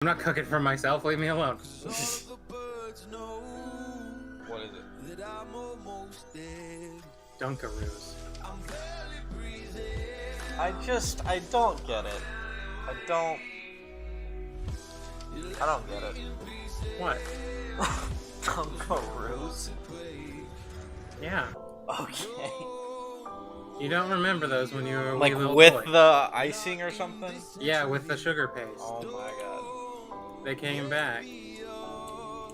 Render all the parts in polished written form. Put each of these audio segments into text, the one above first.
I'm not cooking for myself. Leave me alone. What is it? Dunkaroos. I don't get it. I don't get it. What? Dunkaroos? Yeah. Okay. You don't remember those when you were a wee Like little with boy. the icing or something? Yeah, with the sugar paste. Oh my god. They came back.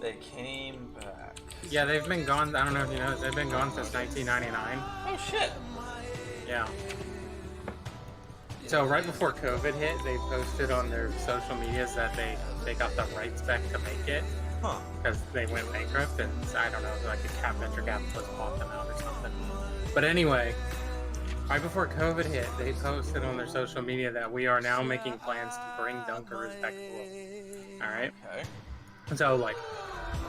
They came back. Yeah, they've been gone. I don't know if you know, they've been gone since 1999. Oh shit. Yeah. So right before COVID hit, they posted on their social medias that they got the rights back to make it. Huh. Because they went bankrupt, and I don't know, like a venture capitalist bought them out or something. But anyway, right before COVID hit, they posted on their social media that we are now making plans to bring Dunkaroos back to WoW. Alright? Okay. And so, like,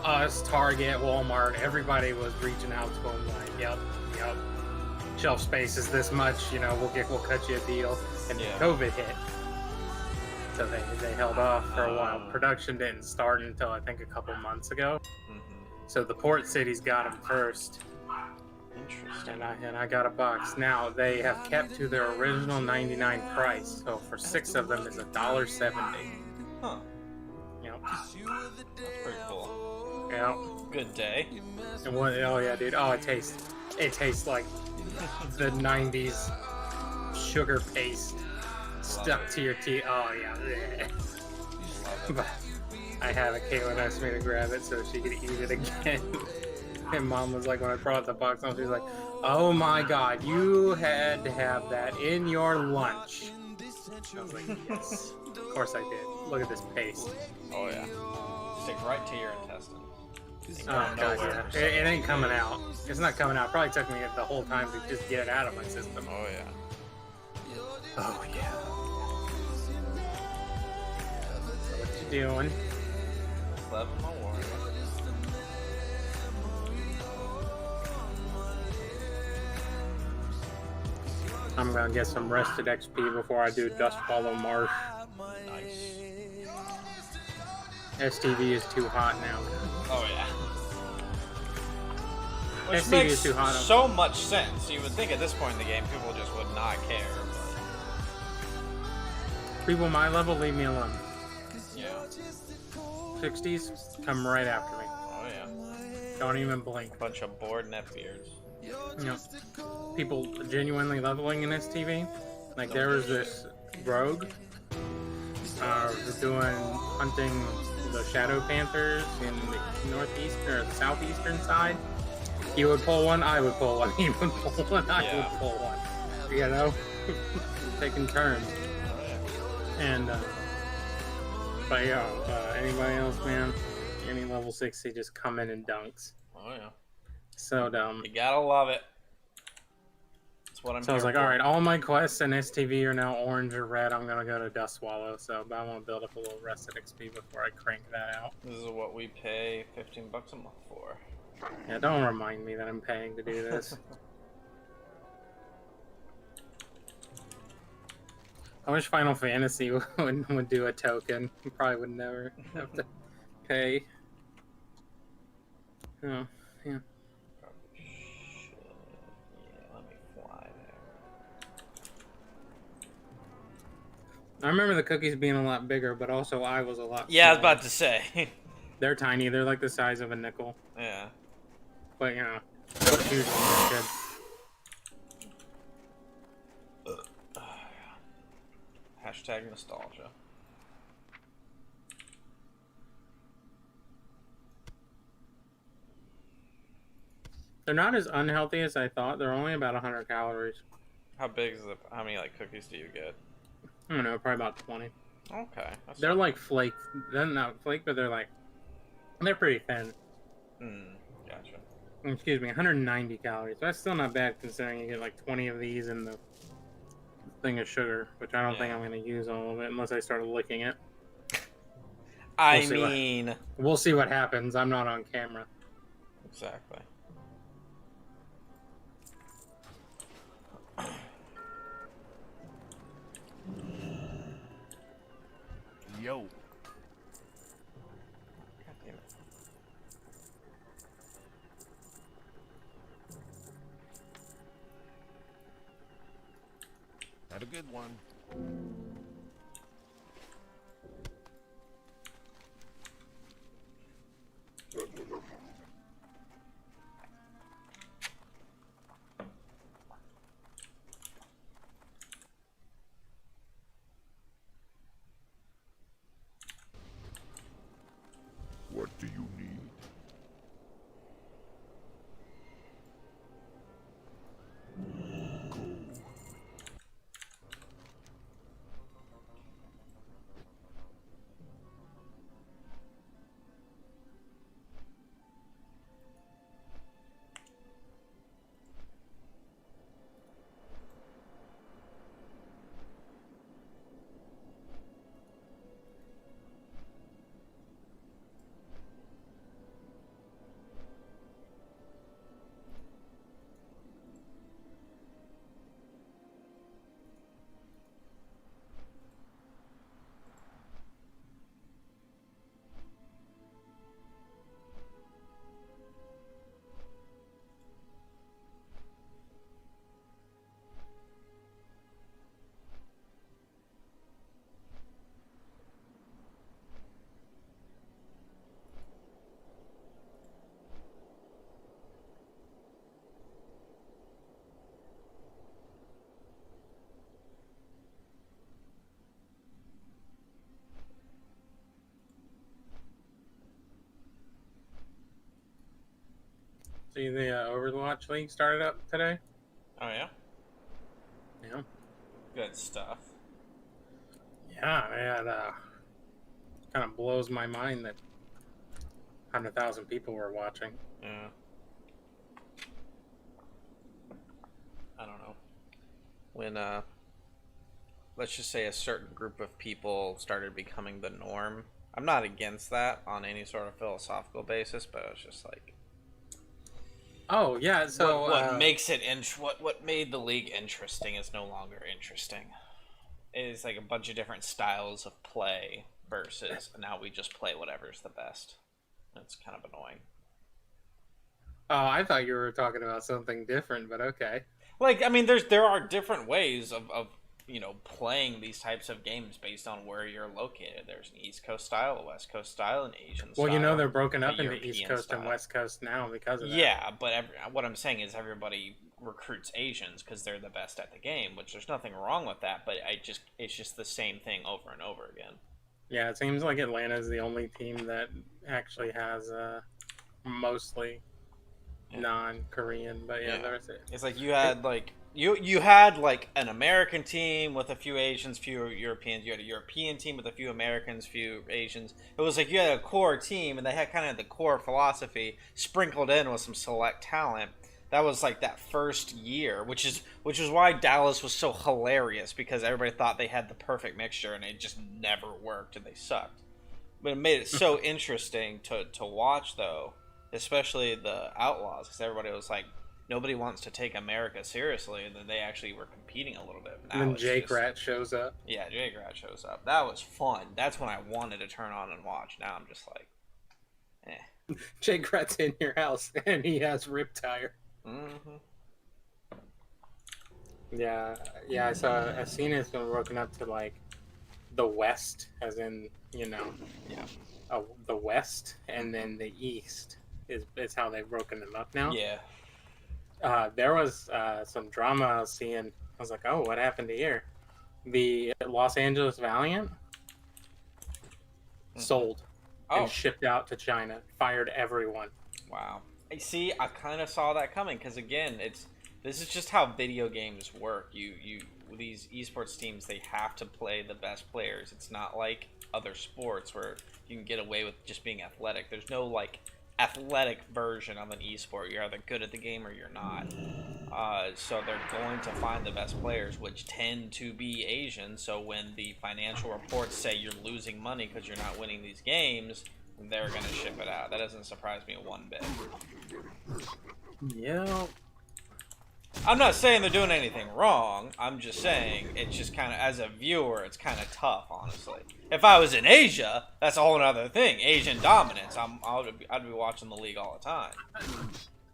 us, Target, Walmart, everybody was reaching out to them like, yep, shelf space is this much, you know, we'll cut you a deal. And Yeah. COVID hit. So they held off for a while. Production didn't start until I think a couple months ago. Mm-hmm. So the port cities got them first. Interesting. And I got a box. Now they have kept to their original $99 price. So for 6 of them is $1.70. Huh. Yep. That's pretty cool. Yep. Good day. And what? Oh yeah, dude. Oh, it tastes like the '90s sugar paste stuck to your teeth. Oh yeah. But I have it. Caitlin asked me to grab it so she could eat it again. And Mom was like, when I brought the box home, she was like, "Oh my God, you had to have that in your lunch." I was like, "Yes, of course I did. Look at this paste." Oh yeah. Stick right to your intestines. Oh God, yeah. It ain't coming out. It's not coming out. Probably took me the whole time to just get it out of my system. Oh yeah. Oh yeah. So what you doing? Love my warrior. I'm gonna get some rested XP before I do Dust Wallow Marsh. Nice. STV is too hot now. Oh yeah. Which STV makes is too hot. so much sense. You would think at this point in the game people just would not care, but People my level, leave me alone. yeah. 60s, come right after me. Oh yeah. Don't even blink. Bunch of bored netbeards. You know, people genuinely leveling in STV. Like there was this rogue doing hunting the Shadow Panthers in the northeastern or the southeastern side. He would pull one, I would pull one. He would pull one, I would pull one. You know, taking turns. Oh yeah. And but yeah, anybody else, man? Any level 60 just come in and dunks. Oh yeah. So dumb. You gotta love it. That's what I'm So I was here like, for. all right, all my quests in STV are now orange or red. I'm gonna go to Dust Swallow, so but I want to build up a little rested XP before I crank that out. This is what we pay $15 a month for. Yeah, don't remind me that I'm paying to do this. I wish Final Fantasy would do a token. You probably would never have to pay. Oh, yeah. Probably should. Yeah, let me fly there. I remember the cookies being a lot bigger, but also I was a lot Yeah, I was smaller. about to say. They're tiny. They're like the size of a nickel. Yeah. But, you know, those huge ones are good. Hashtag nostalgia. They're not as unhealthy as I thought. They're only about 100 calories. How big is it? How many like cookies do you get? I don't know, probably about 20. Okay. That's They're like flake. They're not flake, but they're pretty thin. Gotcha. Excuse me, 190 calories. That's still not bad considering you get like 20 of these in the thing of sugar, which I don't think I'm going to use all of it unless I start licking it. We'll see what happens. I'm not on camera. Exactly. Yo. one. What do you need? See the Overwatch League started up today? Oh yeah, Yeah. good stuff. Yeah, it kind of blows my mind that 100,000 people were watching. Yeah. I don't know. When let's just say a certain group of people started becoming the norm. I'm not against that on any sort of philosophical basis, but it's just like Oh, yeah, so... what makes it what made the league interesting is no longer interesting. It's like a bunch of different styles of play versus now we just play whatever's the best. It's kind of annoying. Oh, I thought you were talking about something different, but okay. Like, I mean, there are different ways of playing these types of games based on where you're located. There's an East Coast style, a West Coast style, an Asian style. Well, they're broken up a into East European Coast style. and West Coast now because of that. Yeah, but what I'm saying is everybody recruits Asians because they're the best at the game, which there's nothing wrong with that. But it's just the same thing over and over again. Yeah, it seems like Atlanta's the only team that actually has mostly non-Korean, but yeah, that's it. It's like you had like you had like an American team with a few Asians, few Europeans. You had a European team with a few Americans, few Asians. It was like you had a core team, and they had kind of the core philosophy sprinkled in with some select talent. That was like that first year, which is why Dallas was so hilarious, because everybody thought they had the perfect mixture, and it just never worked, and they sucked. But it made it so interesting to watch, though, especially the Outlaws, because everybody was like, nobody wants to take America seriously, and then they actually were competing a little bit. And then Jake Rat shows up. Yeah, Jake Rat shows up. That was fun. That's when I wanted to turn on and watch. Now I'm just like, eh. Jake Rat's in your house, and he has Riptire. Mm-hmm. Yeah, I seen it's been broken up to like the West, as in the West, and then the East is how they've broken them up now. Yeah. There was some drama I was seeing. I was like, oh, what happened here? The Los Angeles Valiant sold and shipped out to China, fired everyone. Wow. See, I kind of saw that coming, because again, this is just how video games work. These esports teams, they have to play the best players. It's not like other sports where you can get away with just being athletic. There's no like athletic version of an esport. You're either good at the game or you're not. So they're going to find the best players, which tend to be Asian. So when the financial reports say you're losing money because you're not winning these games, they're going to ship it out. That doesn't surprise me one bit. Yeah. I'm not saying they're doing anything wrong. I'm just saying it's just kind of, as a viewer, it's kind of tough, honestly. If I was in Asia, that's a whole other thing. Asian dominance. I'd be watching the league all the time.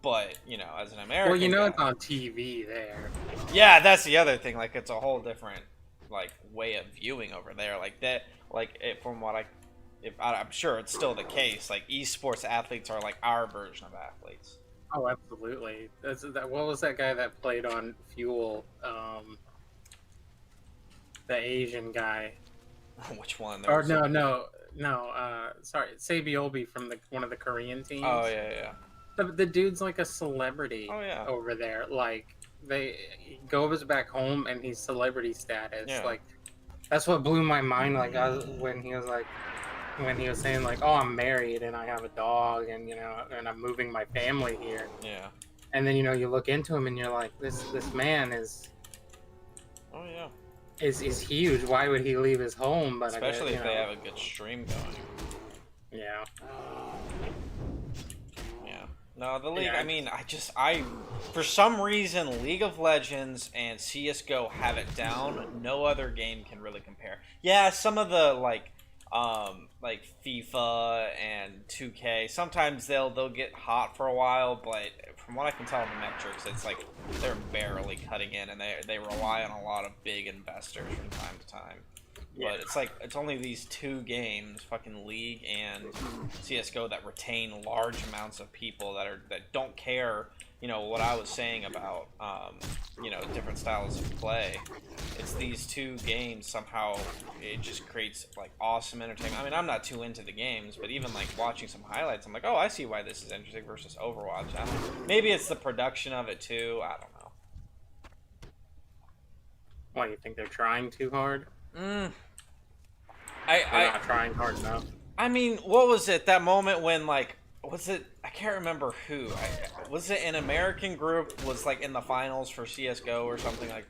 But, as an American... Well, it's on TV there. Yeah, that's the other thing. Like, it's a whole different like way of viewing over there. Like that, like from what I'm sure it's still the case. Like esports athletes are like our version of athletes. Oh, absolutely. What was that guy that played on Fuel? The Asian guy. Which one? Or no. Sorry, Sabiobi from one of the Korean teams. Oh yeah. The dude's like a celebrity. Oh yeah. Over there, like he goes back home and he's celebrity status. Yeah. Like that's what blew my mind. Like when he was saying like, "Oh, I'm married and I have a dog and and I'm moving my family here." Yeah. And then you look into him and you're like, this man is. Oh yeah. Is huge. Why would he leave his home? But especially if they have a good stream going. Yeah. Yeah. No, the league. Yeah. I mean, I for some reason, League of Legends and CS:GO have it down. No other game can really compare. Yeah, some of the like FIFA and 2K. Sometimes they'll get hot for a while, but from what I can tell in the metrics, it's like they're barely cutting in, and they rely on a lot of big investors from time to time. Yeah. But it's like it's only these two games, fucking League and CS:GO, that retain large amounts of people that don't care. What I was saying about different styles of play. It's these two games, somehow it just creates like awesome entertainment. I mean, I'm not too into the games, but even like watching some highlights, I'm like, oh, I see why this is interesting versus Overwatch. Maybe it's the production of it too. I don't know. Why, you think they're trying too hard? They're not trying hard enough. I mean, what was it? That moment when was it? I can't remember who. Was it an American group was like in the finals for CS:GO or something like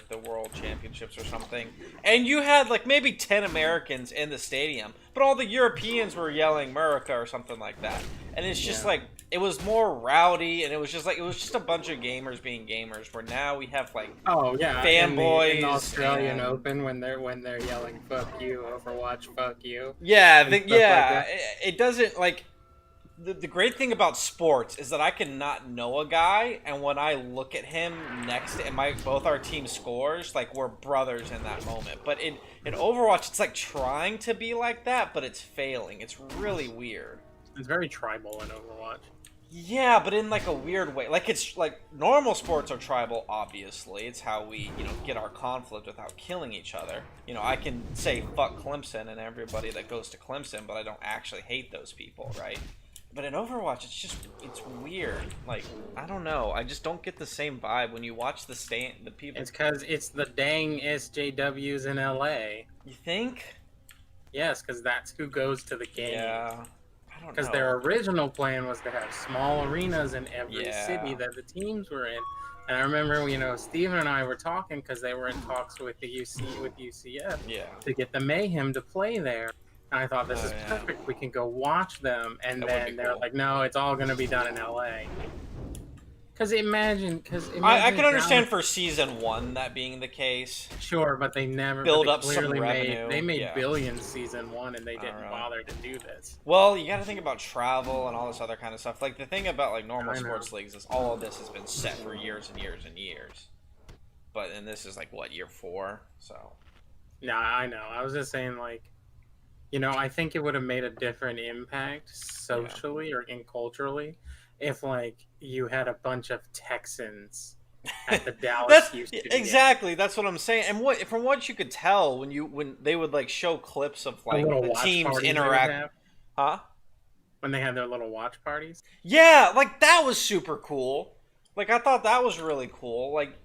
the World Championships or something, and you had like maybe 10 Americans in the stadium, but all the Europeans were yelling "America" or something like that, and it's just like it was more rowdy, and it was just a bunch of gamers being gamers. Where now we have like fanboys in the Australian Open when they're yelling "fuck you," Overwatch, "fuck you." Yeah, it doesn't like. The great thing about sports is that I can not know a guy, and when I look at him next and both our team scores, like we're brothers in that moment. But in Overwatch, it's like trying to be like that, but it's failing. It's really weird. It's very tribal in Overwatch. Yeah, but in like a weird way. Like it's like normal sports are tribal, obviously. It's how we, get our conflict without killing each other. I can say fuck Clemson and everybody that goes to Clemson, but I don't actually hate those people, right? But in Overwatch, it's weird. Like, I don't know. I just don't get the same vibe when you watch the people. It's because it's the dang SJWs in LA. You think? Yes, because that's who goes to the game. Yeah. I don't know. Because their original plan was to have small arenas in every city that the teams were in. And I remember, Steven and I were talking because they were in talks with UCF to get the Mayhem to play there. And I thought, this is perfect. We can go watch them. And then they're like, no, it's all going to be done in LA. Because imagine I can understand for season 1 that being the case. Sure, but they never build up some revenue. They made billions season 1, and they didn't bother to do this. Well, you got to think about travel and all this other kind of stuff. Like the thing about like normal sports leagues is all of this has been set for years and years and years. And this is like what, year 4? So. No, I know. I was just saying like. I think it would have made a different impact socially or culturally if, like, you had a bunch of Texans at the Dallas Houston exactly. That's what I'm saying. And from what you could tell when they would like show clips of like the teams interact, when they had their little watch parties. Yeah, like that was super cool. Like I thought that was really cool. Like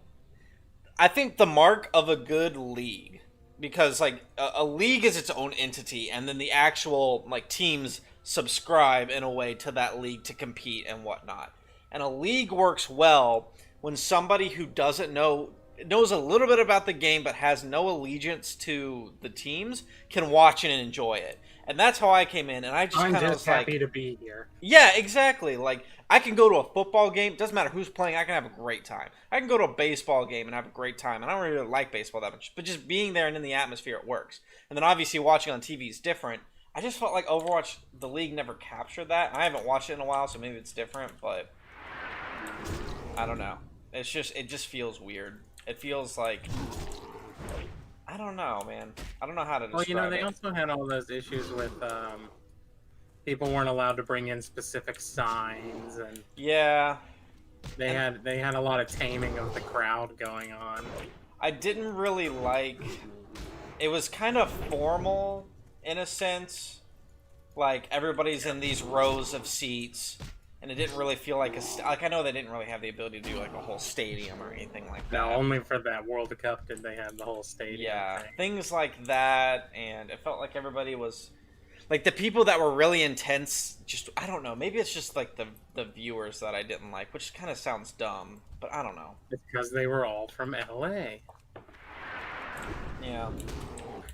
I think the mark of a good league. Because like a league is its own entity, and then the actual like teams subscribe in a way to that league to compete and whatnot. And a league works well when somebody who knows a little bit about the game but has no allegiance to the teams can watch it and enjoy it. And that's how I came in, and I just kind of was happy to be here. Yeah, exactly. Like I can go to a football game. Doesn't matter who's playing. I can have a great time. I can go to a baseball game and have a great time. And I don't really like baseball that much, but just being there and in the atmosphere, it works. And then obviously watching on TV is different. I just felt like Overwatch, the league never captured that. I haven't watched it in a while, so maybe it's different, but I don't know. It just feels weird. It feels like I I don't know, man. I don't know how to Well, describe they it. also had all those issues with people weren't allowed to bring in specific signs, and Yeah, they and had a lot of taming of the crowd going on. I didn't really like. It was kind of formal in a sense. Like everybody's in these rows of seats, and it didn't really feel like like I know they didn't really have the ability to do like a whole stadium or anything like No, that. only for that World Cup did they have the whole stadium Yeah, thing. things like that, and it felt like everybody was like the people that were really intense. Just I don't know. Maybe it's just like the viewers that I didn't like, which kind of sounds dumb, but I don't know. It's because they were all from LA. Yeah,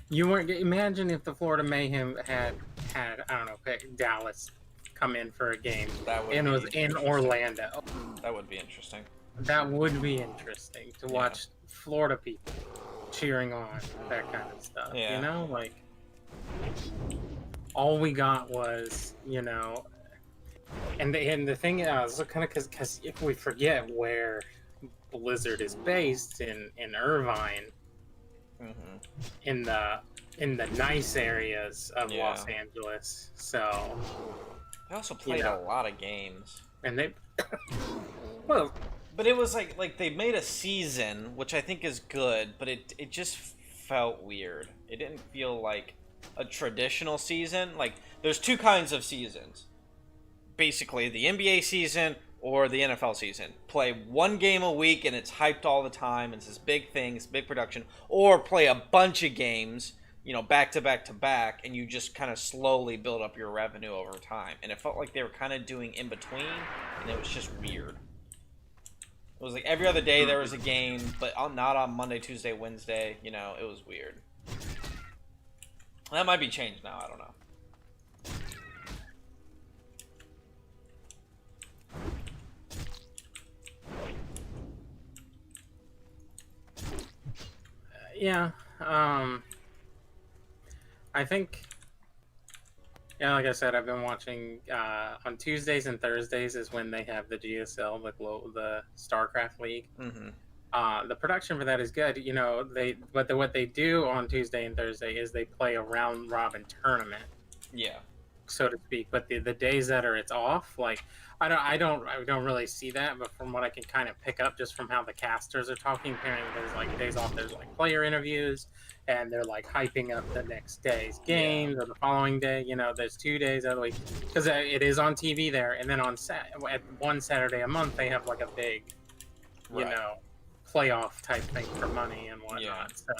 You weren't. Imagine if the Florida Mayhem had I don't know, pick Dallas come in for a game, that would and it be was in interesting. Orlando. That would be interesting. That would be interesting to Yeah. watch Florida people cheering on that kind of stuff. Yeah. You know, like all we got was, and the thing is, kind of because if we forget where Blizzard is based in Irvine, Mm-hmm. in the nice areas of Yeah. Los Angeles, so They also played know. a lot of games. and they well. But it was like they made a season, which I think is good, but it just felt weird. It didn't feel like a traditional season. Like there's two kinds of seasons. Basically, the NBA season or the NFL season. Play one game a week and it's hyped all the time. It's this big thing, it's big production. Or play a bunch of games, back to back to back, and you just kind of slowly build up your revenue over time. And it felt like they were kind of doing in between, and it was just weird. It was like every other day there was a game, but not on Monday, Tuesday, Wednesday. It was weird. That might be changed now. I don't know. Yeah, I think, yeah, like I said, I've been watching on Tuesdays and Thursdays is when they have the GSL, the StarCraft League. Mm-hmm. The production for that is good. What they do on Tuesday and Thursday is they play a round robin tournament, Yeah. so to speak. But the days that it's off, like I don't really see that, but from what I can kind of pick up just from how the casters are talking, apparently there's like days off. There's like player interviews, and they're like hyping up the next day's games or the following day. There's 2 days out of the week because it is on TV there, and then at one Saturday a month they have like a big, Right. playoff type thing for money and whatnot. Yeah. So.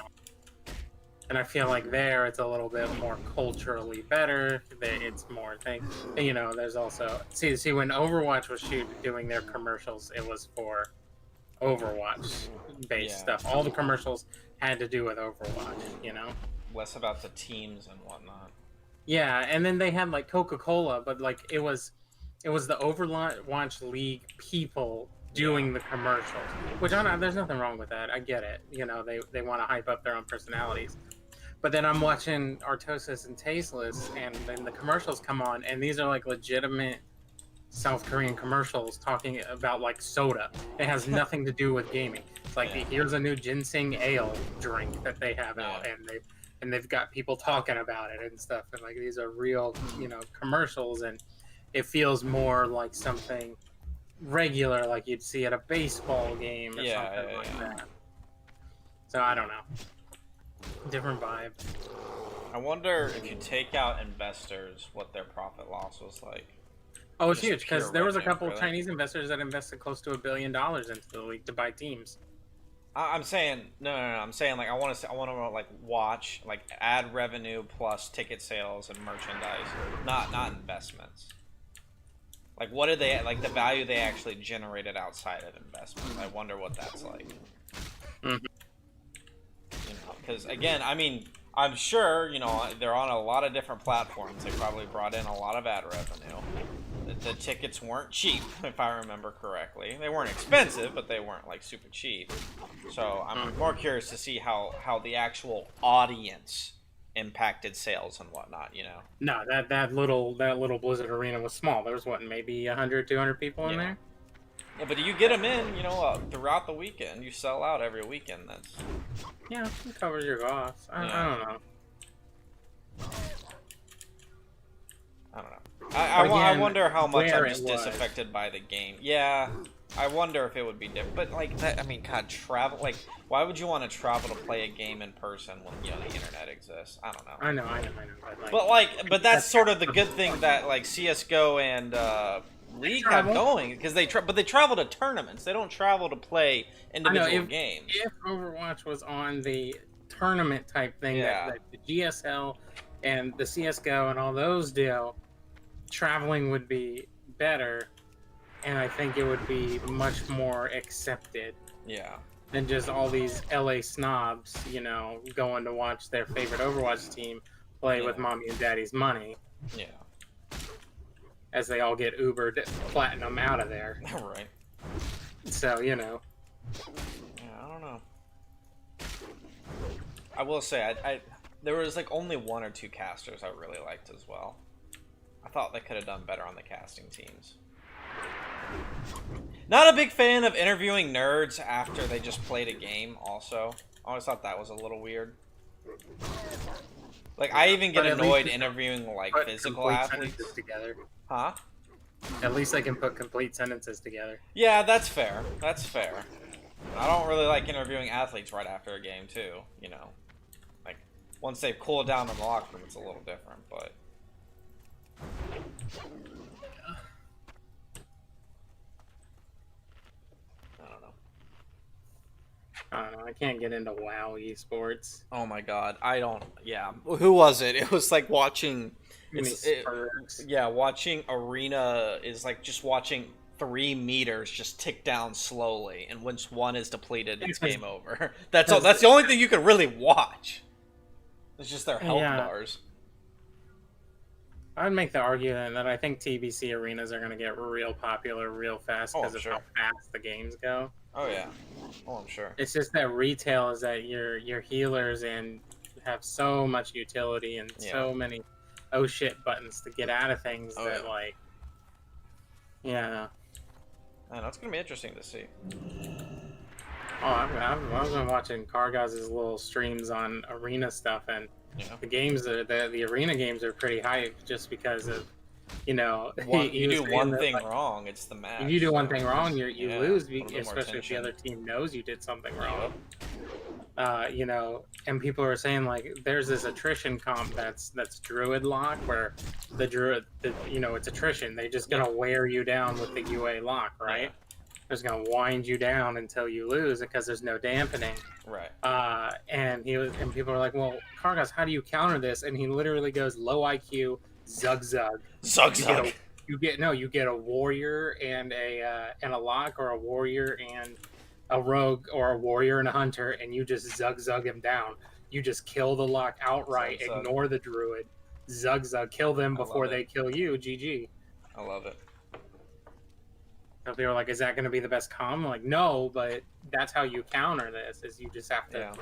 And I feel like there it's a little bit more culturally better. It's more thing. There's also see when Overwatch was doing their commercials, it was for Overwatch based stuff. All the commercials had to do with Overwatch. Less about the teams and whatnot. Yeah, and then they had like Coca-Cola, but like it was the Overwatch League people doing the commercials, which there's nothing wrong with that. I get it. They want to hype up their own personalities. But then I'm watching Artosis and Tasteless, and then the commercials come on, and these are like legitimate South Korean commercials talking about like soda. It has nothing to do with gaming. It's like here's a new ginseng ale drink that they have out, and they've got people talking about it and stuff. And like these are real, commercials, and it feels more like something regular, like you'd see at a baseball game or something like that. So I don't know. Different vibe. I wonder if you take out investors, what their profit loss was like. Oh, it's Just huge because pure there was a revenue, couple of really. Chinese investors that invested close to $1 billion into the league to buy teams. I'm saying no. I'm saying like I want to like watch like ad revenue plus ticket sales and merchandise, not investments. Like what did they like the value they actually generated outside of investments? I wonder what that's like. Mm-hmm. Because again, I mean, I'm sure they're on a lot of different platforms. They probably brought in a lot of ad revenue. The tickets weren't cheap, if I remember correctly. They weren't expensive, but they weren't like super cheap. So I'm more curious to see how the actual audience impacted sales and whatnot. No, that little Blizzard arena was small. There was maybe 100, 200 people in there. Yeah, but you get them in, throughout the weekend. You sell out every weekend. That's Yeah, it covers your costs. I don't know. I don't know. I wonder how much I'm where just it was. disaffected by the game. Yeah, I wonder if it would be different. But like that, I mean, God, travel. Like, why would you want to travel to play a game in person when the internet exists? I don't know. I know. But that's sort of the good thing that like CS:GO and League have going because they travel to tournaments. They don't travel to play individual games. If Overwatch was on the tournament type thing that the GSL and the CS:GO and all those do, traveling would be better, and I think it would be much more accepted. Yeah. Than just all these LA snobs, going to watch their favorite Overwatch team play with mommy and daddy's money. Yeah. As they all get Ubered platinum out of there. Right. So, Yeah, I don't know. I will say, there was like only one or two casters I really liked as well. I thought they could have done better on the casting teams. Not a big fan of interviewing nerds after they just played a game, also. I always thought that was a little weird. Like, I even get annoyed interviewing, like, physical athletes. Together. Huh? At least I can put complete sentences together. Yeah, that's fair. That's fair. I don't really like interviewing athletes right after a game, too, Like, once they've cooled down in the locker room, it's a little different, but... I don't know. I can't get into WoW esports. Oh my god, I don't. Yeah, who was it? It was like watching. Watching Arena is like just watching 3 meters just tick down slowly, and once one is depleted, it's game over. That's all. That's the only thing you can really watch. It's just their health bars. I'd make the argument that I think TBC arenas are going to get real popular real fast because of how fast the games go. Oh yeah. Oh, I'm sure. It's just that retail is that your healers and have so much utility and so many oh shit buttons to get out of things that like I know, it's gonna be interesting to see. Oh, I've been watching Kargaz's little streams on arena stuff, and the games the arena games are pretty hype just because of you do one thing wrong, it's the match. If you do one thing wrong, you lose, especially if the other team knows you did something wrong. And people are saying like there's this attrition comp that's druid lock where the druid it's attrition. They're just gonna wear you down with the UA lock, right? They're just gonna wind you down until you lose because there's no dampening. Right. And people are like, well, Kargas, how do you counter this? And he literally goes low IQ, zug zug. Zug zug. You get a warrior and a lock, or a warrior and a rogue, or a warrior and a hunter, and you just zug zug him down. You just kill the lock outright, Zug, zug. Ignore the druid, zug zug, kill them before they kill you. GG. I love it. So they were like, is that going to be the best comp? I'm like, no, but that's how you counter this, is you just have to...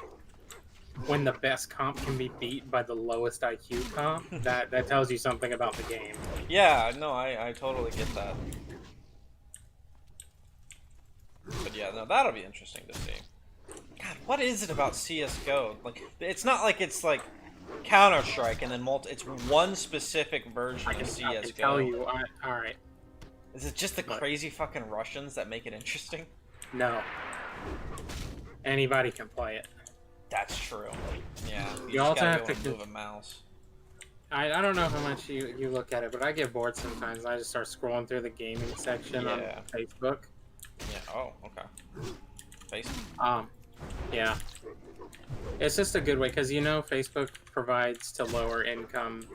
When the best comp can be beat by the lowest IQ comp, that tells you something about the game. Yeah, no, I totally get that. But yeah, no, that'll be interesting to see. God, what is it about CS:GO? Like, it's not like it's like Counter-Strike and then it's one specific version of CS:GO. I can tell you, all right. Is it just the crazy fucking Russians that make it interesting? No. Anybody can play it. That's true. Yeah. You also have to move a mouse. I don't know how much you look at it, but I get bored sometimes. I just start scrolling through the gaming section on Facebook. Yeah. Oh, okay. Facebook. Yeah. It's just a good way because Facebook provides to lower income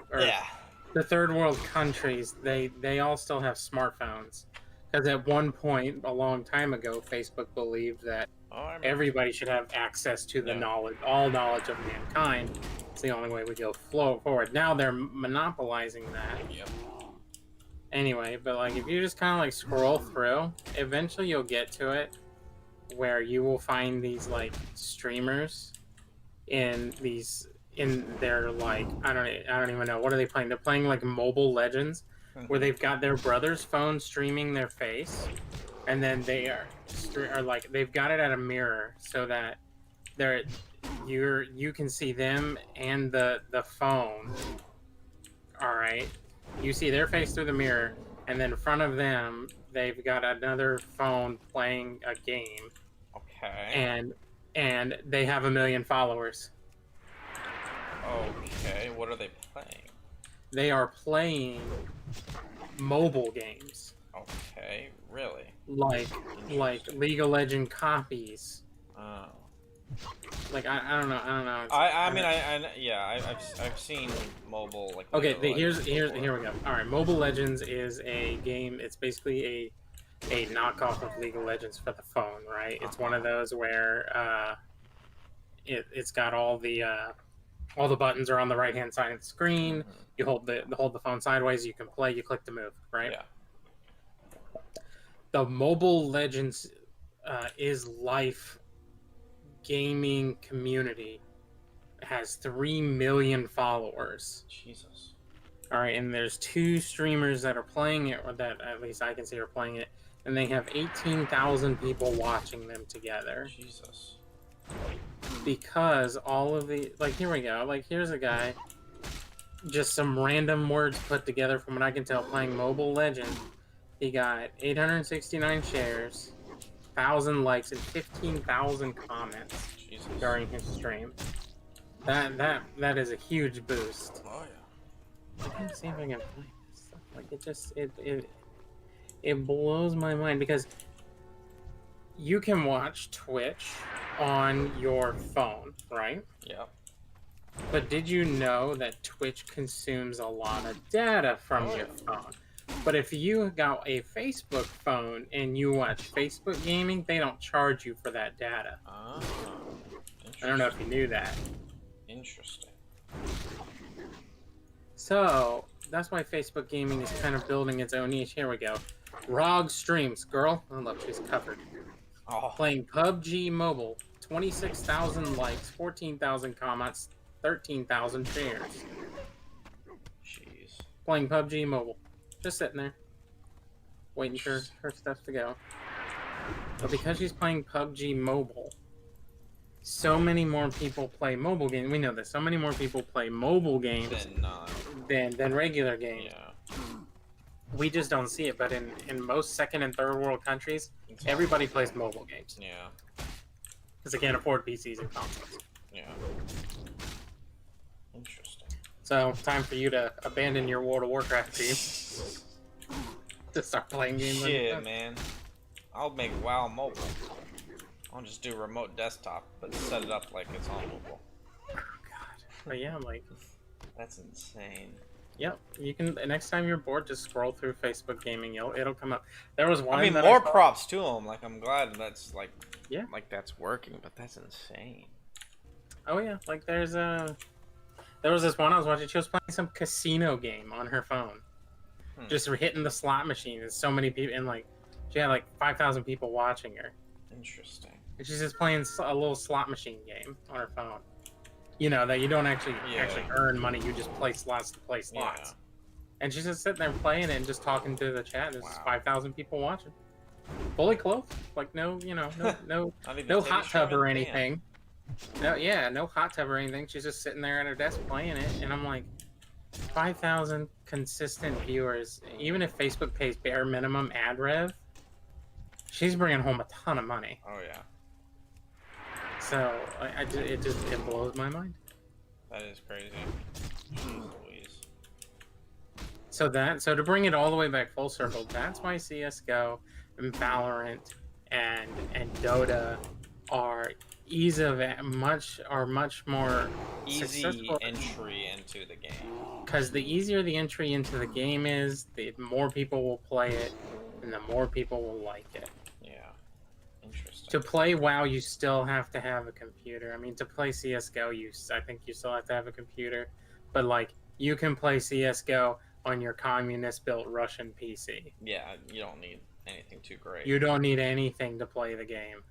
the third world countries. They all still have smartphones because at one point a long time ago, Facebook believed that everybody should have access to the all knowledge of mankind. It's the only way we go forward. Now they're monopolizing that. Yep. Anyway, but like if you just kind of like scroll through, eventually you'll get to it where you will find these like streamers in their like I don't even know what are they playing. They're playing like Mobile Legends, where they've got their brother's phone streaming their face, and then they are like they've got it at a mirror so that you can see them and the phone. All right, you see their face through the mirror, and then in front of them they've got another phone playing a game, Okay. and they have 1 million followers. Okay. What are they playing? They are playing mobile games Okay. Really? like League of Legends copies. Oh. Like I don't know. I mean yeah, I've seen mobile like. Okay, League of Legends here before. we go. All right, Mobile Legends is a game. It's basically a knockoff of League of Legends for the phone, right? It's one of those where it's got all the buttons are on the right hand side of the screen. Mhm. You hold the phone sideways. You can play. You click to move, right? Yeah. The Mobile Legends is life gaming community has 3 million followers. Jesus. All right, and there's 2 streamers that are playing it, or that at least I can see are playing it, and they have 18,000 people watching them together. Jesus. Because all of the here we go. Like here's a guy, just some random words put together from what I can tell, playing Mobile Legends. He got 869 shares, 1,000 likes, and 15,000 comments Jesus. during his stream. That is a huge boost. Oh yeah. Let me see if I can find this stuff. Like it blows my mind because you can watch Twitch on your phone, right? Yeah. But did you know that Twitch consumes a lot of data from your phone? But if you got a Facebook phone and you watch Facebook gaming, they don't charge you for that data. Oh. I don't know if you knew that. Interesting. So that's why Facebook gaming is kind of building its own niche. Here we go. ROG streams, girl. Oh look, she's covered. Oh. Playing PUBG Mobile, 26,000 likes, 14,000 comments, 13,000 shares. Jeez. Playing PUBG Mobile, just sitting there, waiting for her stuff to go. But because she's playing PUBG Mobile, so many more people play mobile games. We know this. So many more people play mobile games than regular games. Yeah. We just don't see it. But in most second and third world countries, everybody plays mobile games. Yeah. Because they can't afford PCs and consoles. Yeah. Interesting. So, time for you to abandon your World of Warcraft team to start playing games. Shit, man. I'll make WoW mobile. I'll just do remote desktop, but set it up like it's on mobile. Oh god. But yeah, like, that's insane. Yep, you can. Next time you're bored, just scroll through Facebook gaming. It'll come up. There was one. I mean, more props to them. Like, I'm glad that's like, yeah, like that's working. But that's insane. Oh yeah, like there was this one I was watching. She was playing some casino game on her phone, just hitting the slot machine. And so many people, and like she had like 5,000 people watching her. Interesting. And she's just playing a little slot machine game on her phone. You know, that you don't actually earn money, you just play slots to play slots. Yeah. And she's just sitting there playing it and just talking to the chat. There's 5,000 people watching. Fully clothed. Like no hot tub or anything. No hot tub or anything. She's just sitting there at her desk playing it. And I'm like, 5,000 consistent viewers. Even if Facebook pays bare minimum ad rev, she's bringing home a ton of money. Oh yeah. So it blows my mind. That is crazy. Jeez Louise. So to bring it all the way back full circle, that's why CS:GO and Valorant and Dota are much more easy successful. Entry into the game. Because the easier the entry into the game is, the more people will play it, and the more people will like it. Interesting. To play WoW, you still have to have a computer. I mean, to play CS:GO, I think you still have to have a computer. But like, you can play CS:GO on your communist-built Russian PC. Yeah, you don't need anything too great. You don't need anything to play the game.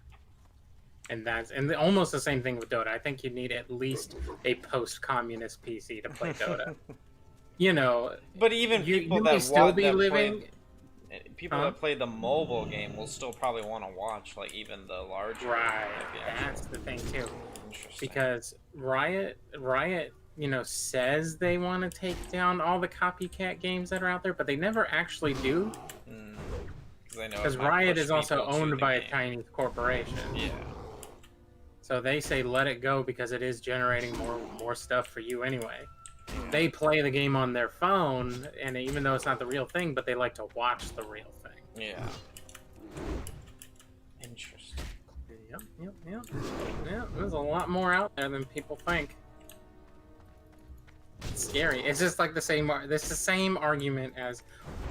And almost the same thing with Dota. I think you need at least a post-communist PC to play Dota. You know. But even people that play the mobile game will still probably want to watch like even the larger. Right. Like, the That's actual. the thing too. Interesting. Because Riot, says they want to take down all the copycat games that are out there, but they never actually do. Because Riot is also owned by a Chinese corporation. Yeah. So they say let it go because it is generating more stuff for you anyway. Yeah. They play the game on their phone, and even though it's not the real thing, but they like to watch the real thing. Yeah. Interesting. Yep. Yeah, there's a lot more out there than people think. It's scary. It's just like the same argument as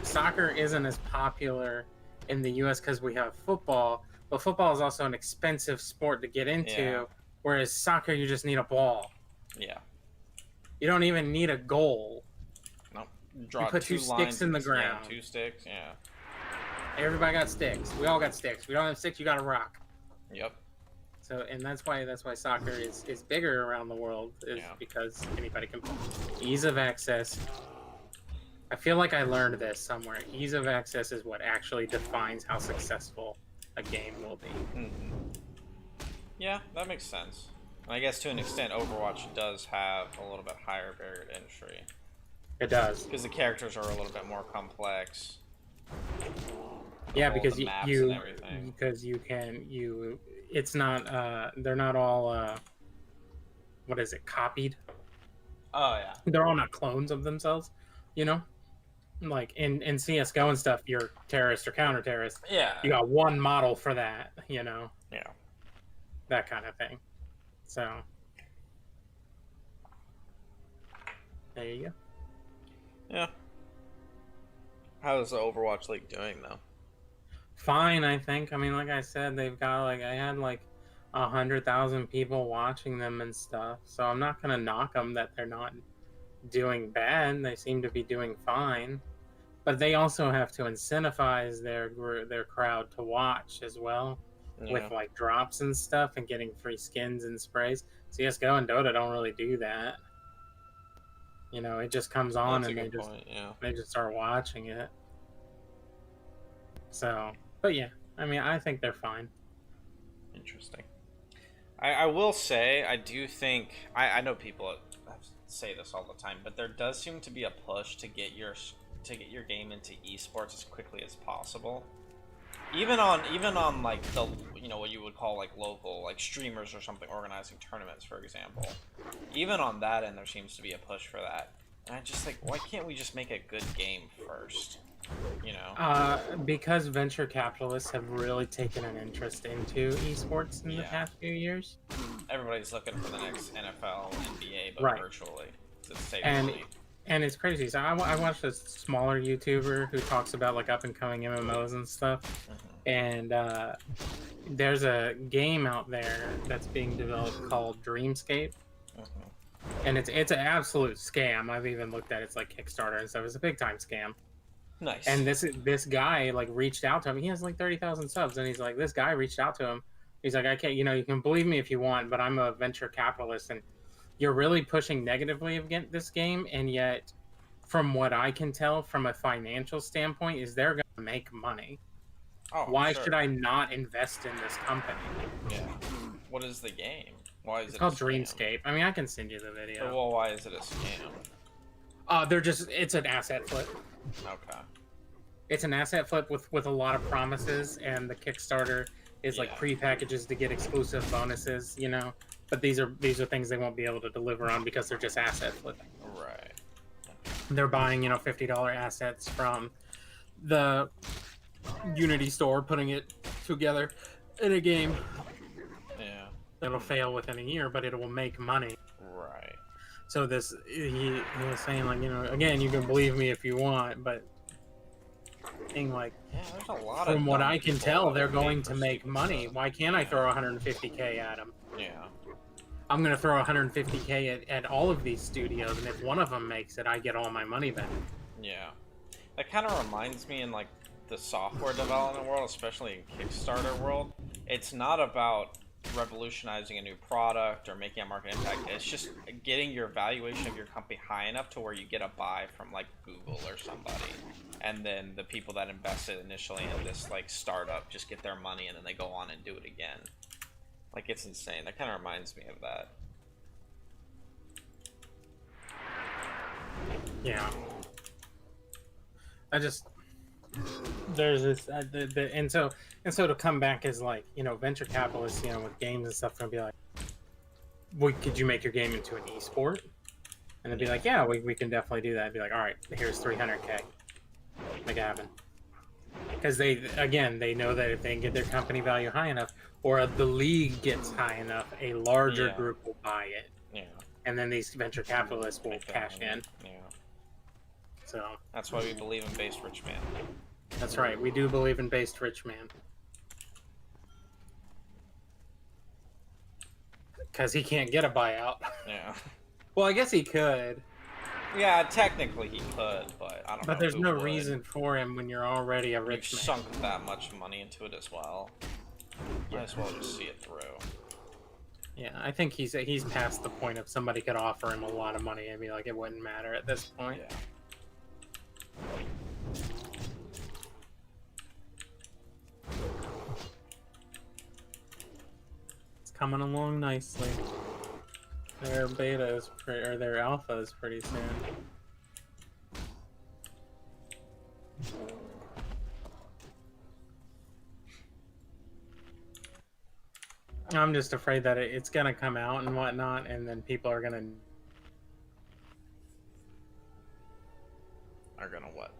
soccer isn't as popular in the U.S. because we have football, but football is also an expensive sport to get into, whereas soccer, you just need a ball. Yeah. You don't even need a goal. No. You put two sticks in the ground. Yeah, 2 sticks, yeah. Everybody got sticks. We all got sticks. We don't have sticks, you got a rock. Yep. So, and that's why soccer is bigger around the world, because anybody can play. Ease of access. I feel like I learned this somewhere. Ease of access is what actually defines how successful a game will be. Mm-hmm. Yeah, that makes sense. I guess to an extent, Overwatch does have a little bit higher barrier to entry. It does. Because the characters are a little bit more complex. Yeah, because it's not, they're not all, what is it, copied? Oh, yeah. They're all not clones of themselves, Like, in CSGO and stuff, you're terrorist or counter-terrorist. Yeah. You got one model for that, Yeah. That kind of thing. So, there you go. Yeah. How's the Overwatch League doing, though? Fine, I think. I mean, like I said, they've got, I had, 100,000 people watching them and stuff. So I'm not going to knock them that they're not doing bad. They seem to be doing fine. But they also have to incentivize their crowd to watch as well. Yeah. With, drops and stuff and getting free skins and sprays. CSGO and Dota don't really do that. It just comes on and they just start watching it. So, but yeah, I mean, I think they're fine. Interesting. I will say, I do think, I know people say this all the time, but there does seem to be a push to get your game into esports as quickly as possible. Even on the what you would call local streamers or something organizing tournaments, for example. Even on that end, there seems to be a push for that. And I just why can't we just make a good game first? Because venture capitalists have really taken an interest into esports in the past few years. Everybody's looking for the next NFL, NBA, but virtually to save money. And it's crazy. So I watched a smaller YouTuber who talks about up and coming MMOs and stuff. Mm-hmm. And there's a game out there that's being developed called Dreamscape. Mm-hmm. And it's an absolute scam. I've even looked at it. It's Kickstarter and stuff. It's a big time scam. Nice. And this guy reached out to him. He has 30,000 subs, and he's this guy reached out to him. He's I can't. You can believe me if you want, but I'm a venture capitalist, and you're really pushing negatively against this game. And yet, from what I can tell, from a financial standpoint, is they're going to make money. Oh, why should I not invest in this company? Yeah. What is the game? Why is it's called Dreamscape. I mean, I can send you the video. Well, why is it a scam? It's an asset flip. Okay. It's an asset flip with a lot of promises, and the Kickstarter is pre-packages to get exclusive bonuses, But these are things they won't be able to deliver on because they're just asset flipping. Right. They're buying, $50 assets from the Unity store, putting it together in a game. Yeah. It'll fail within a year, but it will make money. Right. So he was saying again, you can believe me if you want, but there's a lot from what I can tell, they're going to make money. Why can't I throw 150K at them? Yeah. I'm going to throw 150K at all of these studios, and if one of them makes it, I get all my money back. Yeah. That kind of reminds me in the software development world, especially in Kickstarter world, it's not about revolutionizing a new product or making a market impact. It's just getting your valuation of your company high enough to where you get a buy from Google or somebody, and then the people that invested initially in this like startup just get their money and then they go on and do it again. Like, it's insane. That kind of reminds me of that. Yeah. There's this, and so to come back as like, you know, venture capitalists, you know, with games and stuff, gonna be like, could you make your game into an esport? And they'd be like, yeah, we can definitely do that. I'd be like, all right, here's 300K. Make it happen. Because they know that if they can get their company value high enough, or the league gets high enough, a larger group will buy it. Yeah. And then these venture capitalists will cash in. Yeah. So that's why we believe in based rich man. That's right. We do believe in based rich man. Because he can't get a buyout. Yeah. Well, I guess he could. Yeah, technically he could, but I don't know. But there's no reason for him when you're already a rich man. You've sunk that much money into it as well. Might as well just see it through. Yeah, I think he's past the point of somebody could offer him a lot of money and be like, it wouldn't matter at this point. Yeah. It's coming along nicely. Their beta is or their alpha is pretty soon. I'm just afraid that it's gonna come out and whatnot, and then people are gonna what?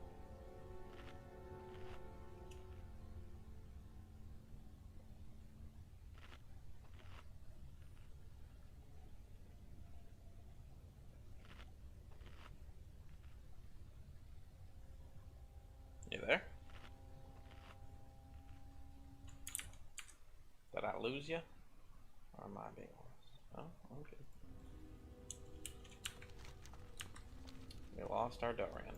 You there? Did I lose you? Or am I being lost? Oh, okay. We lost our Doran.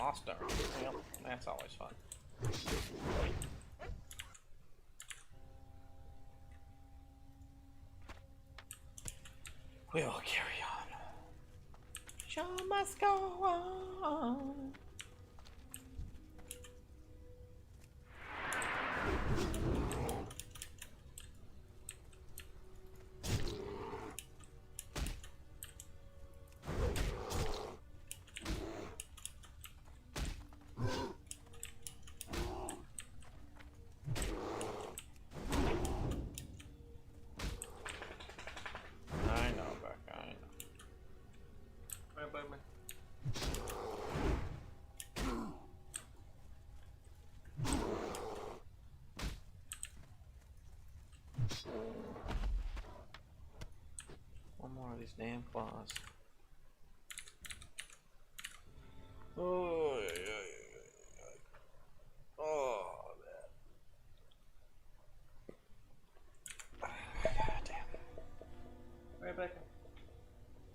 Lost Ark. Well, that's always fun. We'll carry on. Show must go on. I know, Buck, I know. Right by me. One more of these damn claws. Oh, yeah, yeah, yeah. Oh, man. God damn. Rebecca,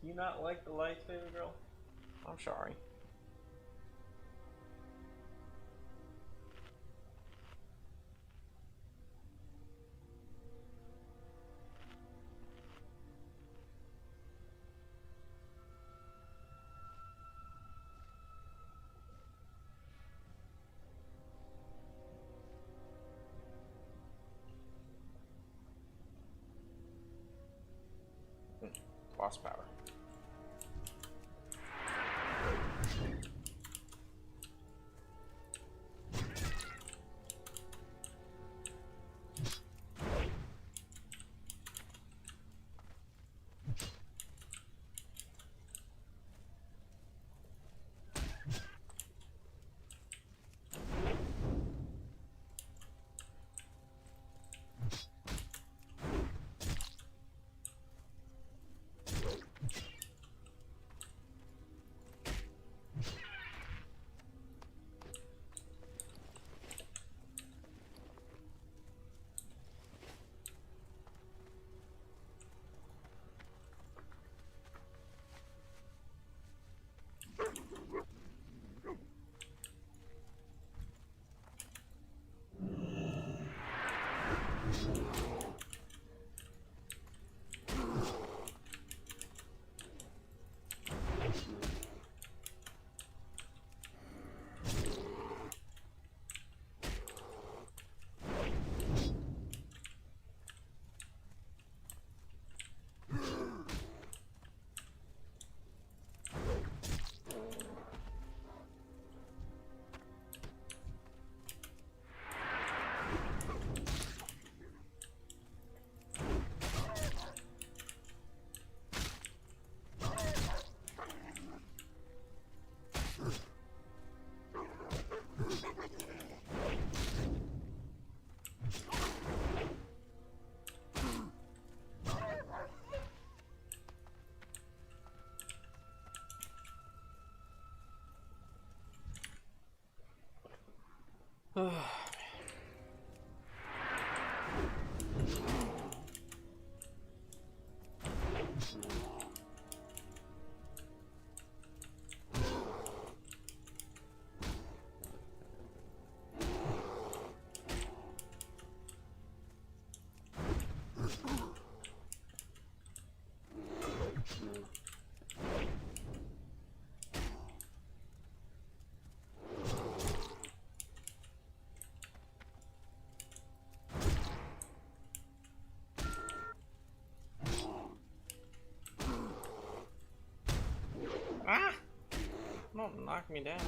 do you not like the lightsaber girl? I'm sorry. Lost power. Ah! Don't knock me down.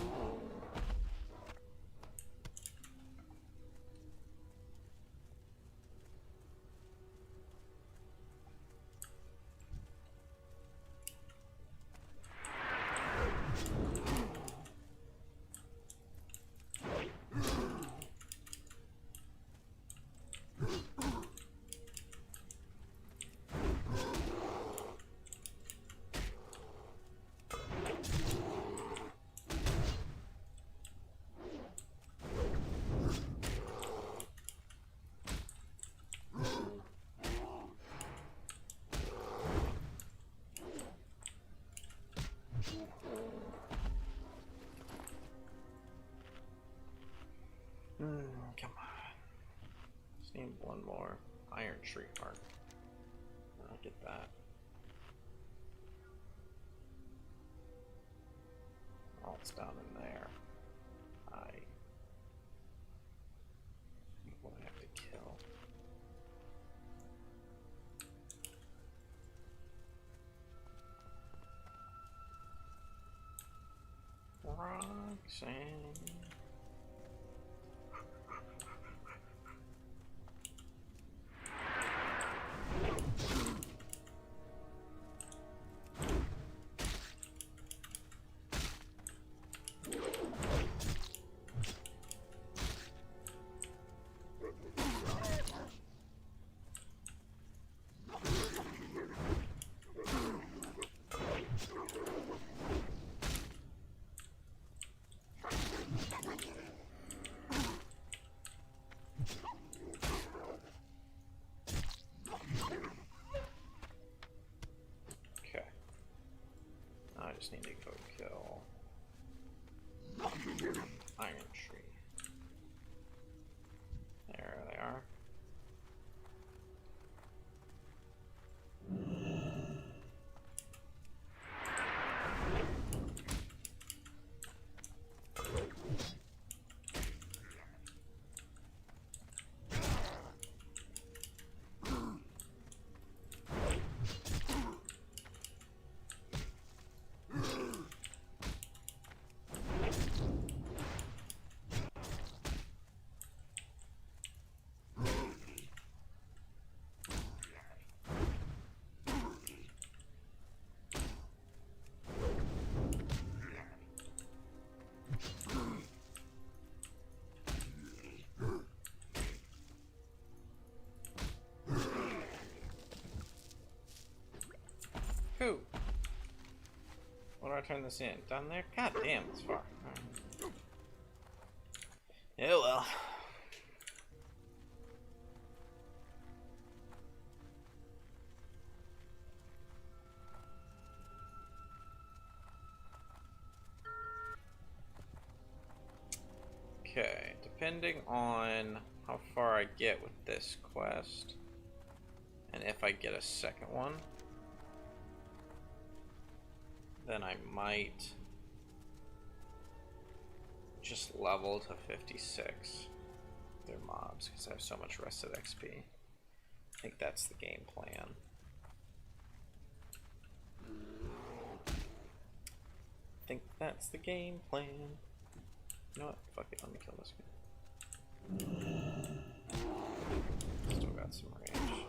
one more. Iron Tree Heart. I'll get that. Oh, it's down in there. What do I have to kill? Roxanne. I just need to go kill Iron Tree. There they are. Who? What do I turn this in? Down there? God damn, it's far. Right. Yeah, well. Okay, depending on how far I get with this quest, and if I get a second one, then I might just level to 56 their mobs because I have so much rested XP. I think that's the game plan. I think that's the game plan. You know what? Fuck it, let me kill this guy. Still got some range.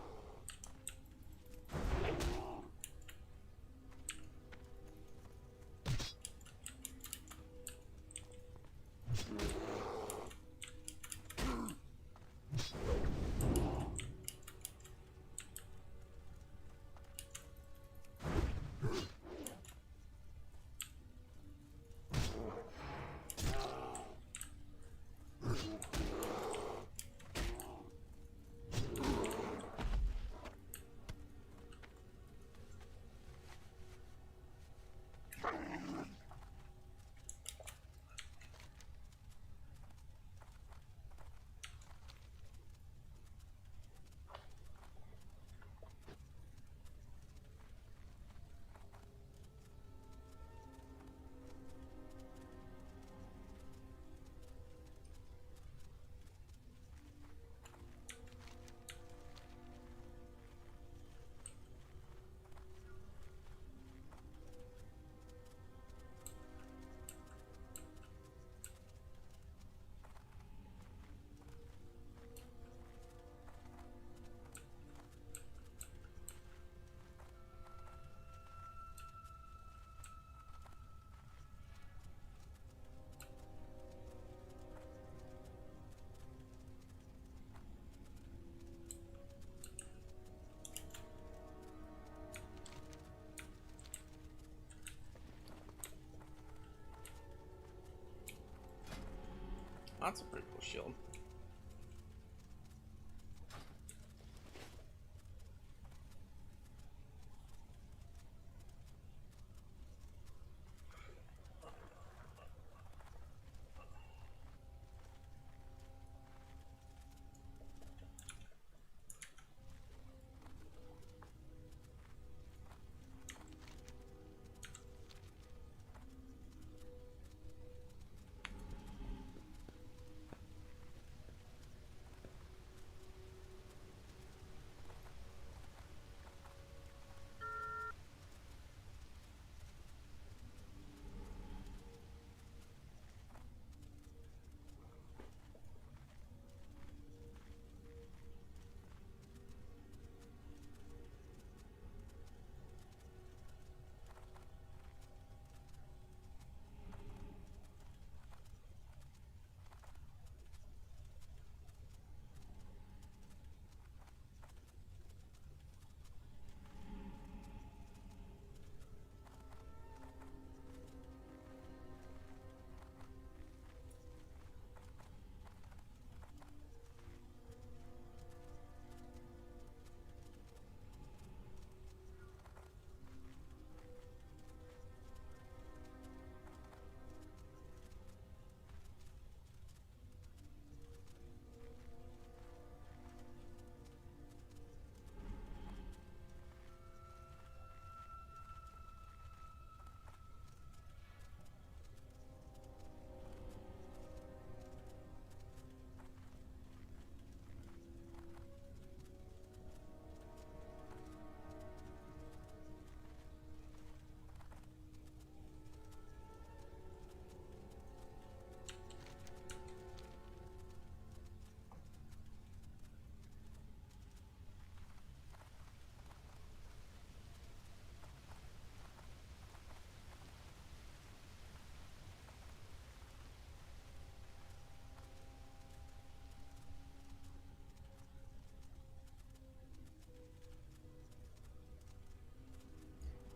That's a pretty cool shield.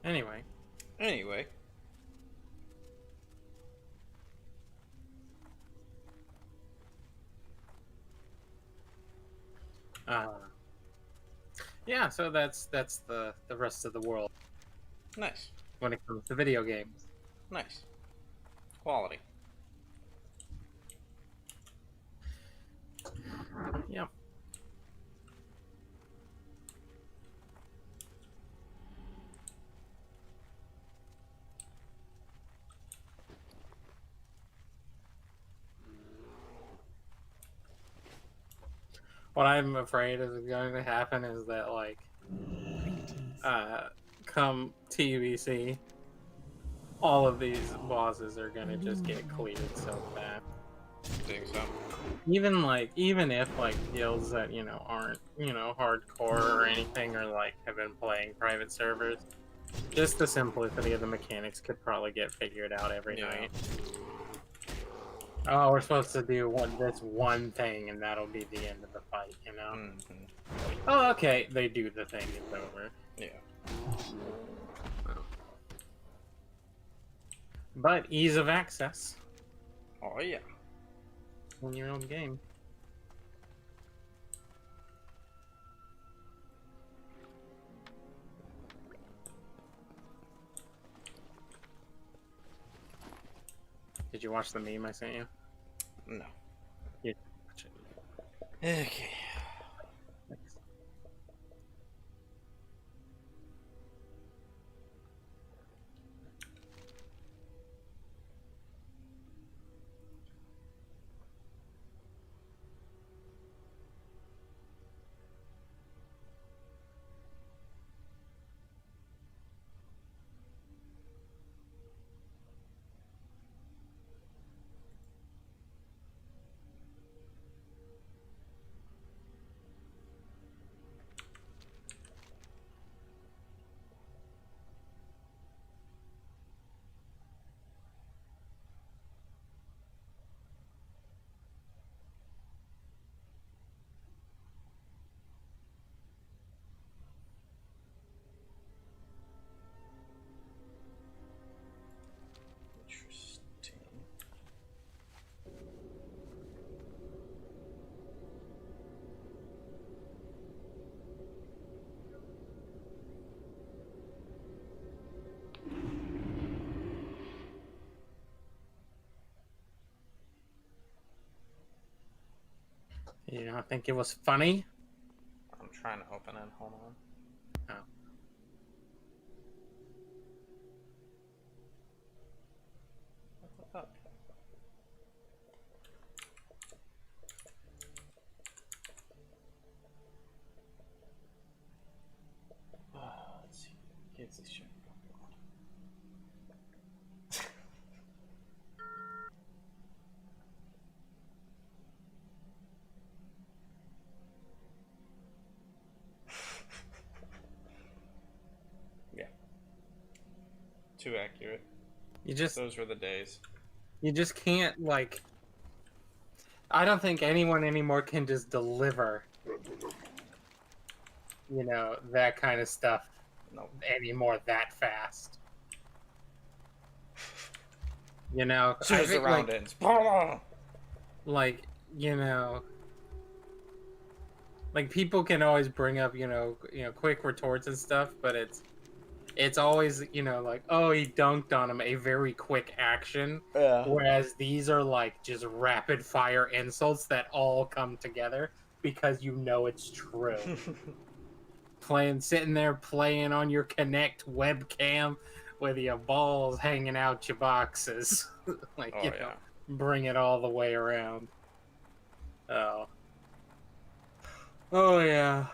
Anyway. Anyway. Yeah, so that's the rest of the world Nice. when it comes to video games. Nice. Quality. Yeah. What I'm afraid is going to happen is that, like, come TBC, all of these bosses are gonna just get cleared so fast. Think so. Even if like guilds that aren't hardcore or anything, or like have been playing private servers, just the simplicity of the mechanics could probably get figured out every night. Oh, we're supposed to do this one thing, and that'll be the end of the fight, you know? Mm-hmm. Oh, okay, they do the thing, it's over. Yeah. But ease of access. Oh, yeah. In your own game. Did you watch the meme I sent you? No. Yeah. Okay. Thanks. Interesting. You don't think it was funny? I'm trying to open it. Hold on. Oh. What the fuck? Let's see. Kids, this shit. Yeah. Too accurate. Those were the days. You just can't, like... I don't think anyone anymore can just deliver, that kind of stuff anymore that fast. As soon as the round ends. Like, like people can always bring up, quick retorts and stuff, but it's always, like, oh, he dunked on him, a very quick action. Yeah. Whereas these are like just rapid fire insults that all come together because it's true. Sitting there playing on your Kinect webcam with your balls hanging out your boxes. Like, bring it all the way around. Oh. Oh, yeah.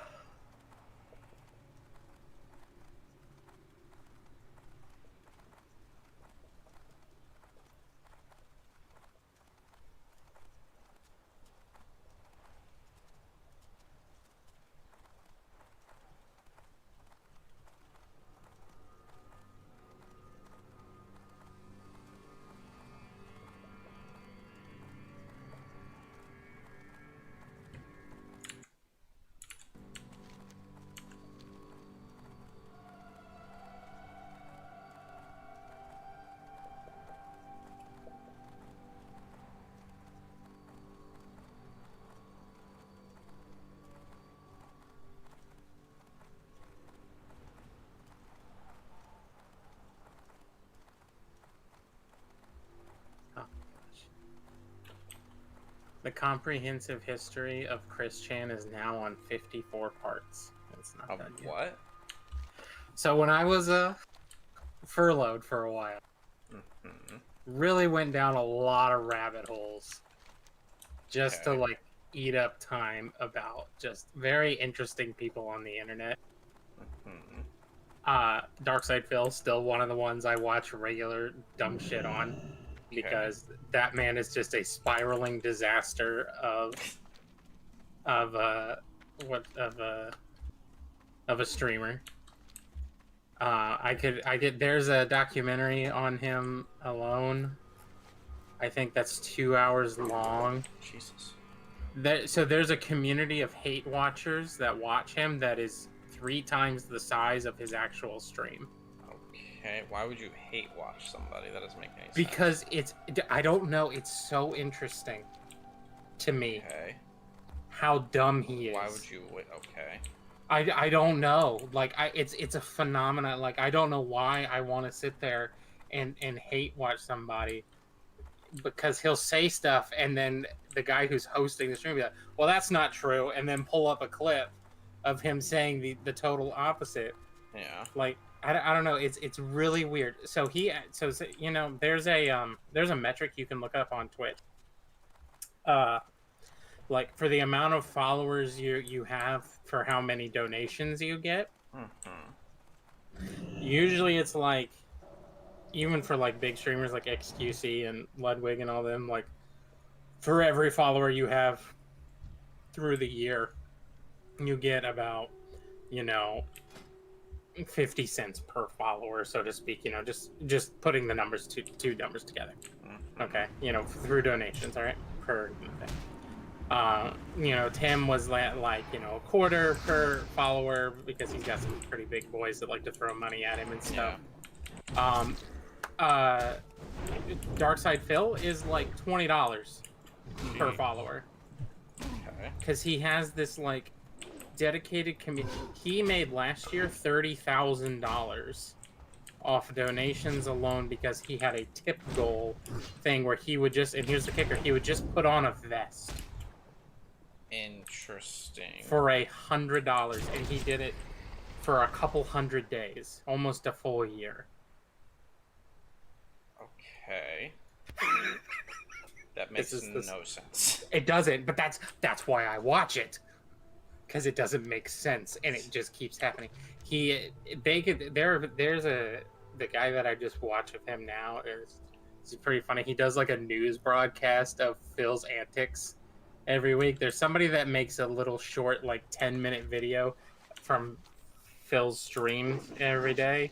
The comprehensive history of Chris Chan is now on 54 parts. It's not Of done yet. what? So when I was furloughed for a while, Mm-hmm. really went down a lot of rabbit holes just to Okay. like eat up time about just very interesting people on the internet. Mm-hmm. Darkside Phil, still one of the ones I watch regular dumb shit on, because that man is just a spiraling disaster of what of a streamer. I could there's a documentary on him alone. I think that's 2 hours long. Jesus. So there's a community of hate watchers that watch him that is 3 times the size of his actual stream. Okay, why would you hate watch somebody? That doesn't make any sense. Because I don't know, it's so interesting to me how dumb he is. Why would you? Okay. I don't know. Like it's a phenomenon. Like I don't know why I want to sit there and hate watch somebody, because he'll say stuff and then the guy who's hosting the stream will be like, well, that's not true, and then pull up a clip of him saying the total opposite. Yeah. Like I don't know, it's really weird. So you know, there's a metric you can look up on Twitch. Like for the amount of followers you have for how many donations you get. Mm-hmm. Usually it's like, even for like big streamers like XQC and Ludwig and all them, like for every follower you have through the year, you get about, you know, 50 cents per follower, so to speak. You know, just putting the numbers two numbers together. Mm-hmm. Okay, you know, through donations, all right, per thing. You know, Tim was like, you know, a quarter per follower, because he's got some pretty big boys that like to throw money at him and stuff. Yeah. Darkside Phil is like $20 per follower. Okay. Because he has this like dedicated community. He made last year $30,000 off donations alone, because he had a tip goal thing where he would just, and here's the kicker, he would just put on a vest. Interesting. For $100, and he did it for a couple 100 days, almost a full year. Okay. That makes no sense. It doesn't, but that's why I watch it, because it doesn't make sense, and it just keeps happening. The guy that I just watch of him now is pretty funny. He does like a news broadcast of Phil's antics every week. There's somebody that makes a little short, like 10-minute video from Phil's stream every day.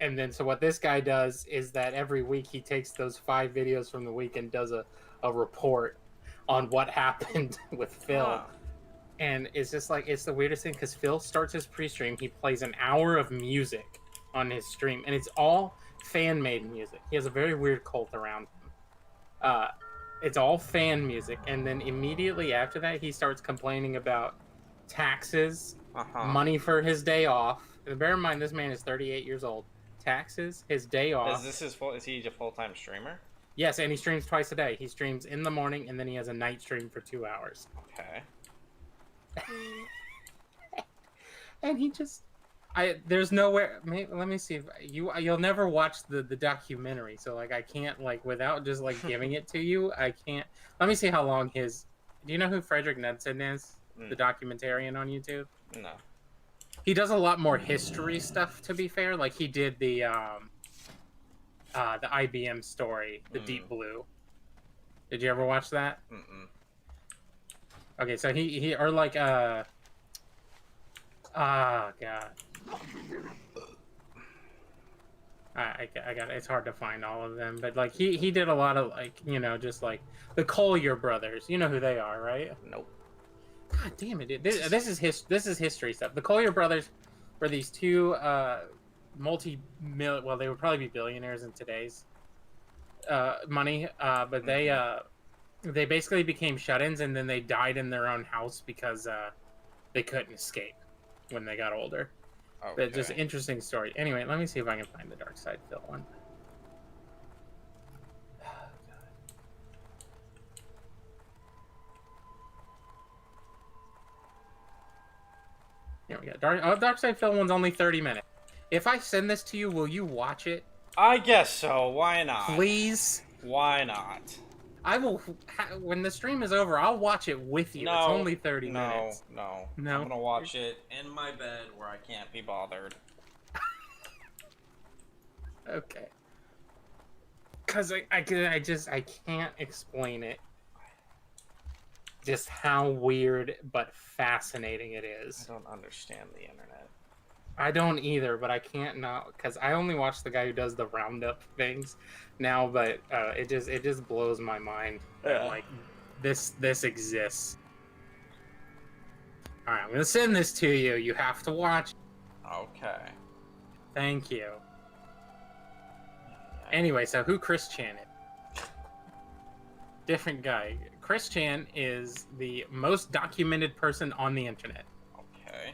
And then so what this guy does is that every week he takes those 5 videos from the week and does a report on what happened with Phil. And it's just like, it's the weirdest thing, because Phil starts his pre-stream, he plays an hour of music on his stream, and it's all fan-made music. He has a very weird cult around him. It's all fan music, and then immediately after that, he starts complaining about taxes, money for his day off. And bear in mind, this man is 38 years old. Taxes, his day off. Is he a full-time streamer? Yes, and he streams twice a day. He streams in the morning, and then he has a night stream for 2 hours. Okay. And he just... there's nowhere. Let me see if you'll never watch the documentary, so like I can't, like, without just like giving it to you, I can't. Let me see how long his. Do you know who Frederick Knudsen is? The documentarian on YouTube. No. He does a lot more history stuff, to be fair. Like he did the IBM story, the Deep Blue. Did you ever watch that? Mm-mm. Okay, so he or like oh god. I got it. It's hard to find all of them, but like he did a lot of, like, you know, just like the Collier brothers. You know who they are, right? Nope. God damn it! This is history stuff. The Collier brothers were these two well, they would probably be billionaires in today's money, but they basically became shut-ins, and then they died in their own house because they couldn't escape when they got older. Okay. But just an interesting story. Anyway, let me see if I can find the Darkside Phil one. Here we go. Dark Side Phil one's only 30 minutes. If I send this to you, will you watch it? I guess so. Why not? Please? Why not? I will. When the stream is over, I'll watch it with you. No, it's only 30 minutes. No. No. I'm gonna watch it in my bed where I can't be bothered. Okay. Cause I can't explain it. Just how weird but fascinating it is. I don't understand the internet. I don't either, but I can't not because I only watch the guy who does the roundup things now. But it just blows my mind that like this exists. All right, I'm gonna send this to you. You have to watch. Okay. Thank you. Anyway, so who Chris Chan is? Different guy. Chris Chan is the most documented person on the internet. Okay.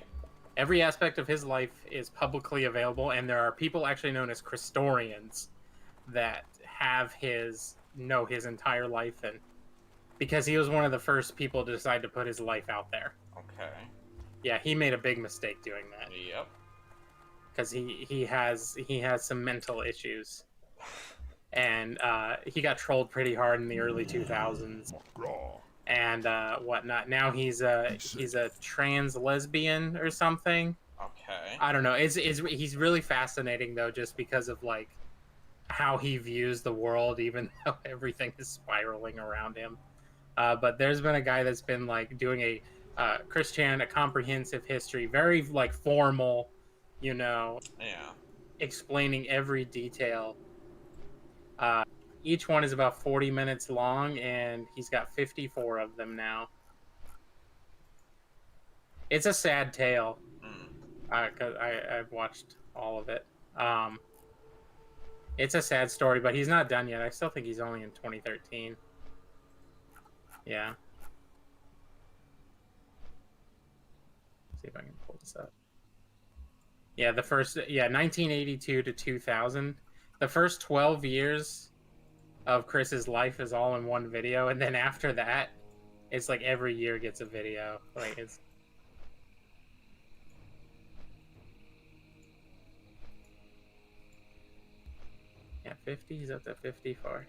Every aspect of his life is publicly available, and there are people actually known as Christorians that have his entire life, and because he was one of the first people to decide to put his life out there. Okay. Yeah, he made a big mistake doing that. Yep. Because he has some mental issues. And he got trolled pretty hard in the early 2000s and whatnot. Now he's a trans lesbian or something. Okay. I don't know. He's really fascinating though, just because of like how he views the world, even though everything is spiraling around him. But there's been a guy that's been like doing a Chris Chan, a comprehensive history, very like formal, Yeah. Explaining every detail. Each one is about 40 minutes long, and he's got 54 of them now. It's a sad tale, because I've watched all of it. It's a sad story, but he's not done yet. I still think he's only in 2013. Yeah. Let's see if I can pull this up. Yeah, 1982 to 2000. The first 12 years of Chris's life is all in one video, and then after that, it's like every year gets a video. Like it's. Yeah, 50. He's up to 54.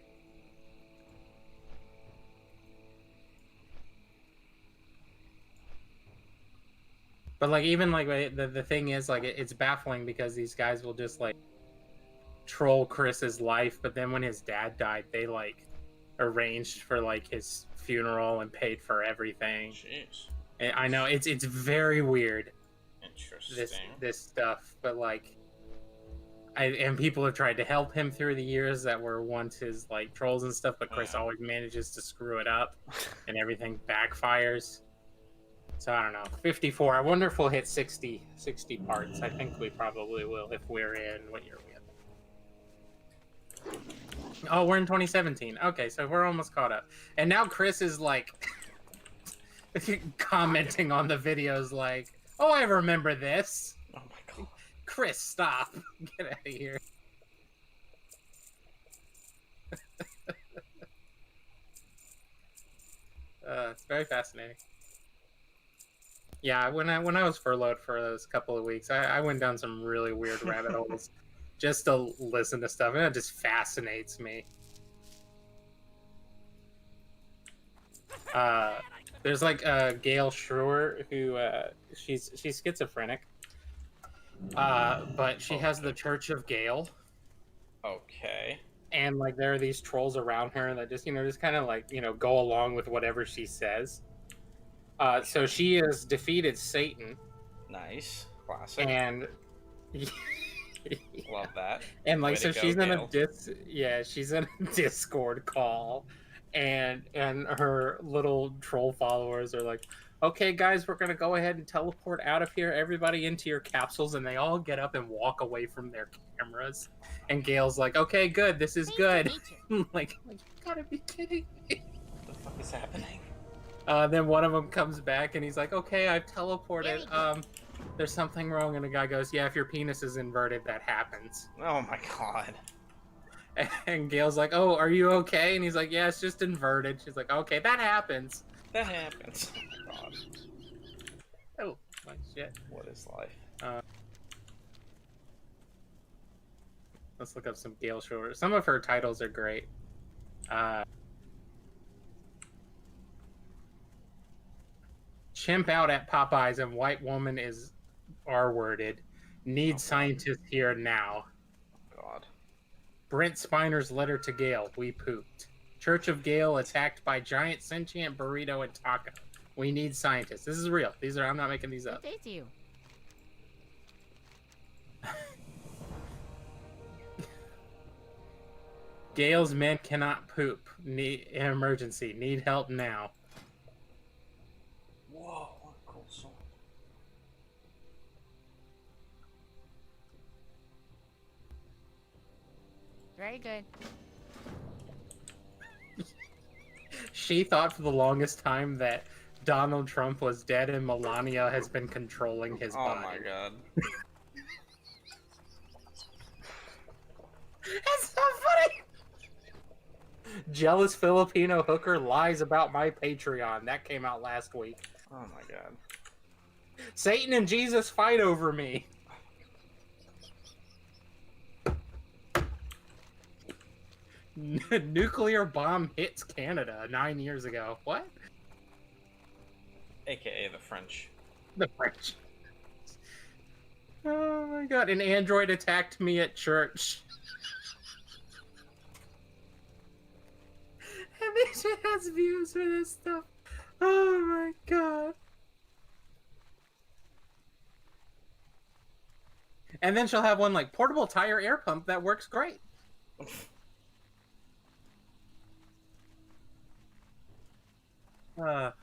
But like even like the thing is like it's baffling because these guys will just like troll Chris's life, but then when his dad died, they like arranged for like his funeral and paid for everything. Jeez. And I know it's very weird. Interesting. This stuff, but like, and people have tried to help him through the years that were once his like trolls and stuff, but Chris always manages to screw it up, and everything backfires. So I don't know. 54. I wonder if we'll hit 60 parts. I think we probably will if we're in what year are we in? Oh, we're in 2017. Okay, so we're almost caught up. And now Chris is like commenting on the videos like, "Oh, I remember this." Oh my god. Chris, stop. Get out of here. It's very fascinating. Yeah, when I was furloughed for those couple of weeks, I went down some really weird rabbit holes just to listen to stuff, and it just fascinates me. There's like Gail Schrewer who she's schizophrenic, but she has the Church of Gail. Okay. And like there are these trolls around her that just just kind of like go along with whatever she says. So she has defeated Satan. Nice. Classic. And love that. And like Way to she's go, in Gail. she's in a Discord call, and her little troll followers are like, "Okay, guys, we're gonna go ahead and teleport out of here. Everybody into your capsules," and they all get up and walk away from their cameras. And Gail's like, "Okay, good. This is good." like you gotta be kidding me. What the fuck is happening? Then one of them comes back and he's like, "Okay, I've teleported. There's something wrong." And the guy goes, "Yeah, if your penis is inverted, that happens." Oh my god. And Gail's like, "Oh, are you okay?" And he's like, "Yeah, it's just inverted." She's like, "Okay, that happens." That happens. Oh my god. Oh, nice. yet. What is life? Let's look up some Gale Shore. Some of her titles are great. Chimp out at Popeyes and white woman is R-worded. Need scientists here now. God. Brent Spiner's letter to Gale. We pooped. Church of Gale attacked by giant sentient burrito and taco. We need scientists. This is real. These are. I'm not making these up. Good day to you. Gale's men cannot poop. Need emergency. Need help now. Whoa, what a cool song. Very good. She thought for the longest time that Donald Trump was dead and Melania has been controlling his body. Oh my god. That's so funny! Jealous Filipino hooker lies about my Patreon. That came out last week. Oh my god. Satan and Jesus fight over me. Nuclear bomb hits Canada 9 years ago. What? AKA the French. The French. Oh my god, an android attacked me at church. And then she has views for this stuff. Oh my god. And then she'll have one like portable tire air pump that works great. God.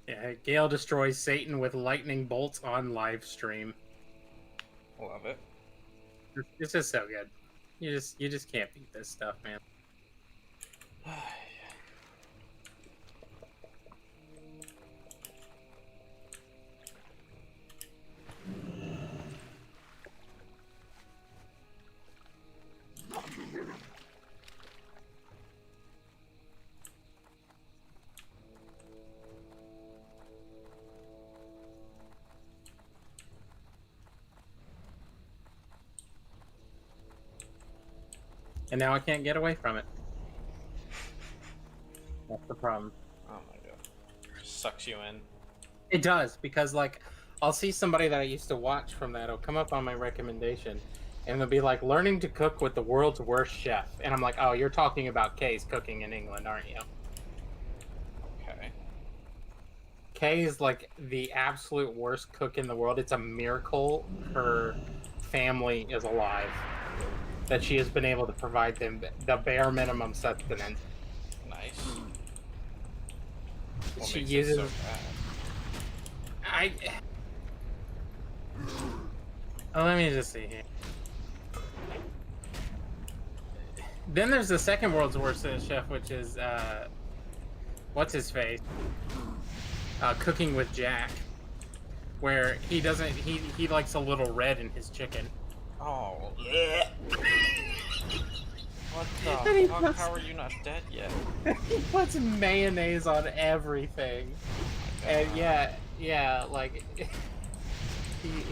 Yeah, Gale destroys Satan with lightning bolts on live stream. Love it. It's just so good. You just can't beat this stuff, man. And now I can't get away from it. That's the problem. Oh my god. Sucks you in. It does, because like I'll see somebody that I used to watch from that, it'll come up on my recommendation, and they'll be like, learning to cook with the world's worst chef. And I'm like, oh, you're talking about Kay's cooking in England, aren't you? Okay. Kay is like the absolute worst cook in the world. It's a miracle her family is alive. That she has been able to provide them the bare minimum sustenance. Nice. What She makes uses. it so bad? Oh, let me just see here. Then there's the second world's worst chef, which is what's his face? Cooking with Jack, where he doesn't. He likes a little red in his chicken. Oh. What And he the fuck? puts- How are you not dead yet? He puts mayonnaise on everything, and yeah, like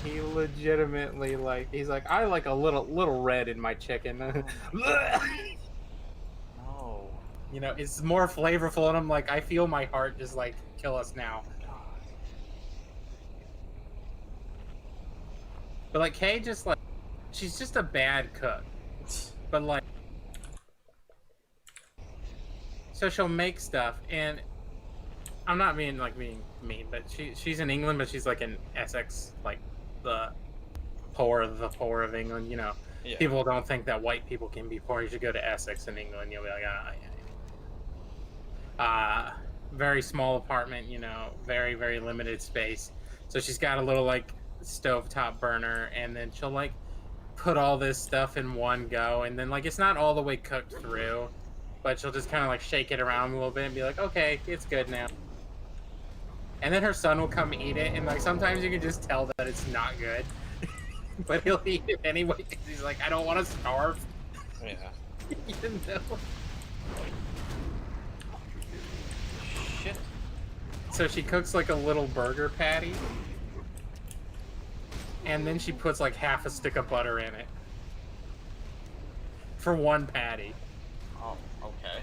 he legitimately like he's like, I like a little red in my chicken. No. You know, it's more flavorful, and I'm like, I feel my heart just like kill us now. But like Kay just like, she's just a bad cook. But like, so she'll make stuff, and I'm not being mean, but she's in England, but she's like in Essex, like the poor of England. You know, Yeah. people don't think that white people can be poor. You should go to Essex in England. You'll be like, very small apartment. You know, very limited space. So she's got a little like stovetop burner, and then she'll like put all this stuff in one go, and then like it's not all the way cooked through, but she'll just kind of like shake it around a little bit and be like, okay, it's good now. And then her son will come eat it, and like sometimes you can just tell that it's not good. but he'll eat it anyway because he's like, I don't want to starve. Yeah. Even though. Shit. So she cooks like a little burger patty, and then she puts like half a stick of butter in it for one patty. Oh, okay.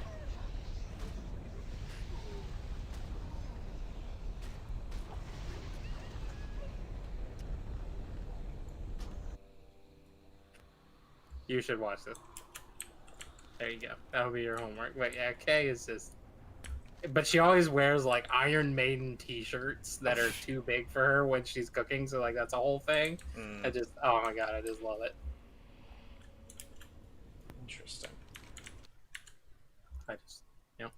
You should watch this. There you go. That'll be your homework. Wait, yeah, Kay is just. But she always wears like Iron Maiden T-shirts that are too big for her when she's cooking. So like that's a whole thing. Mm, I just, oh my god, I just love it. interesting. I just, you know.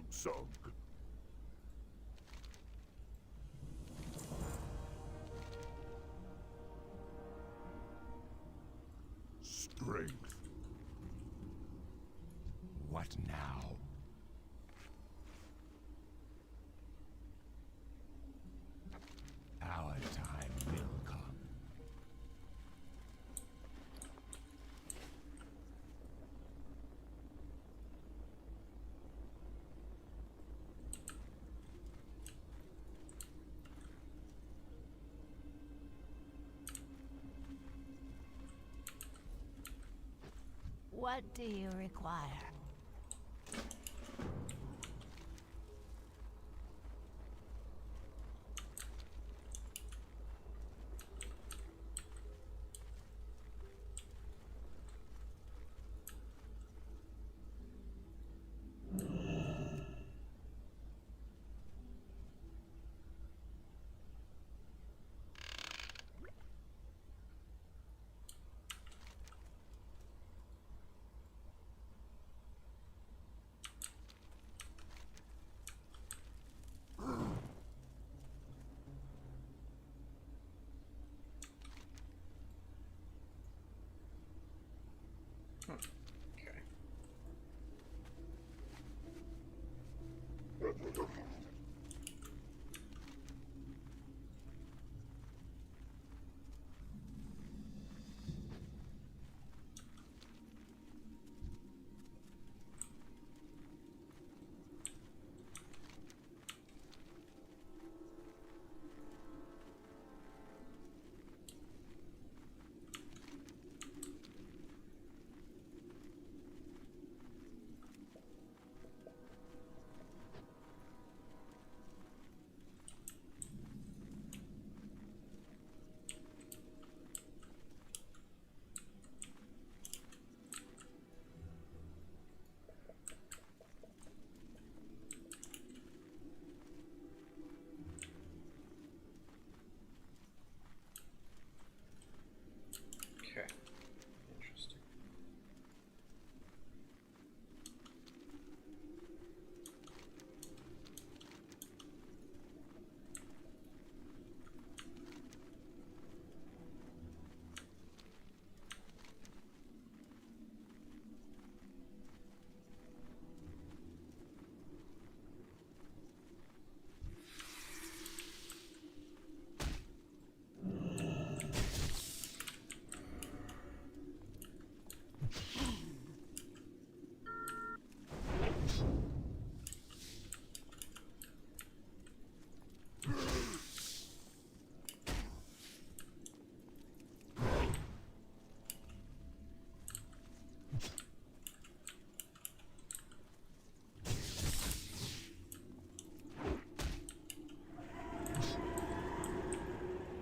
Sug. Strength. What now? Our time will come. What do you require? Okay. Okay. Interesting.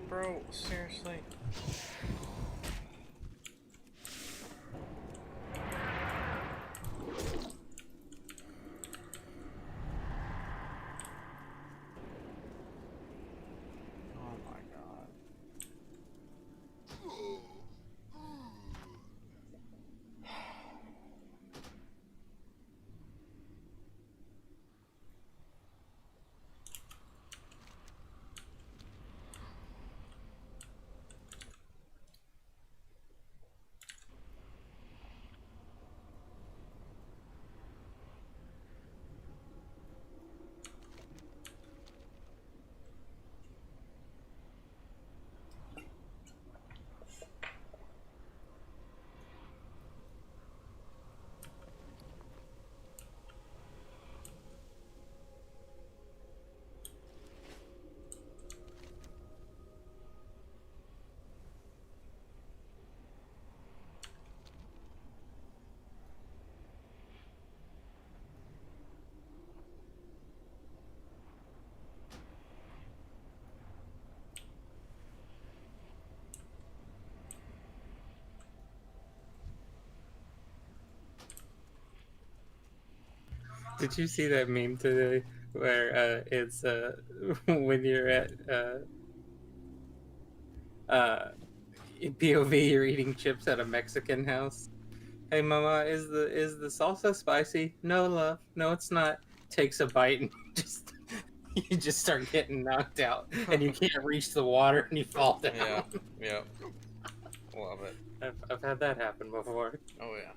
Bro, seriously? Oh my god. Did you see that meme today where it's when you're at POV, you're eating chips at a Mexican house? Hey mama, is the salsa spicy? No love, no it's not. takes a bite and just you just start getting knocked out, and you can't reach the water, and you fall down. Yeah. Yep. Love it. I've had that happen before. Oh yeah.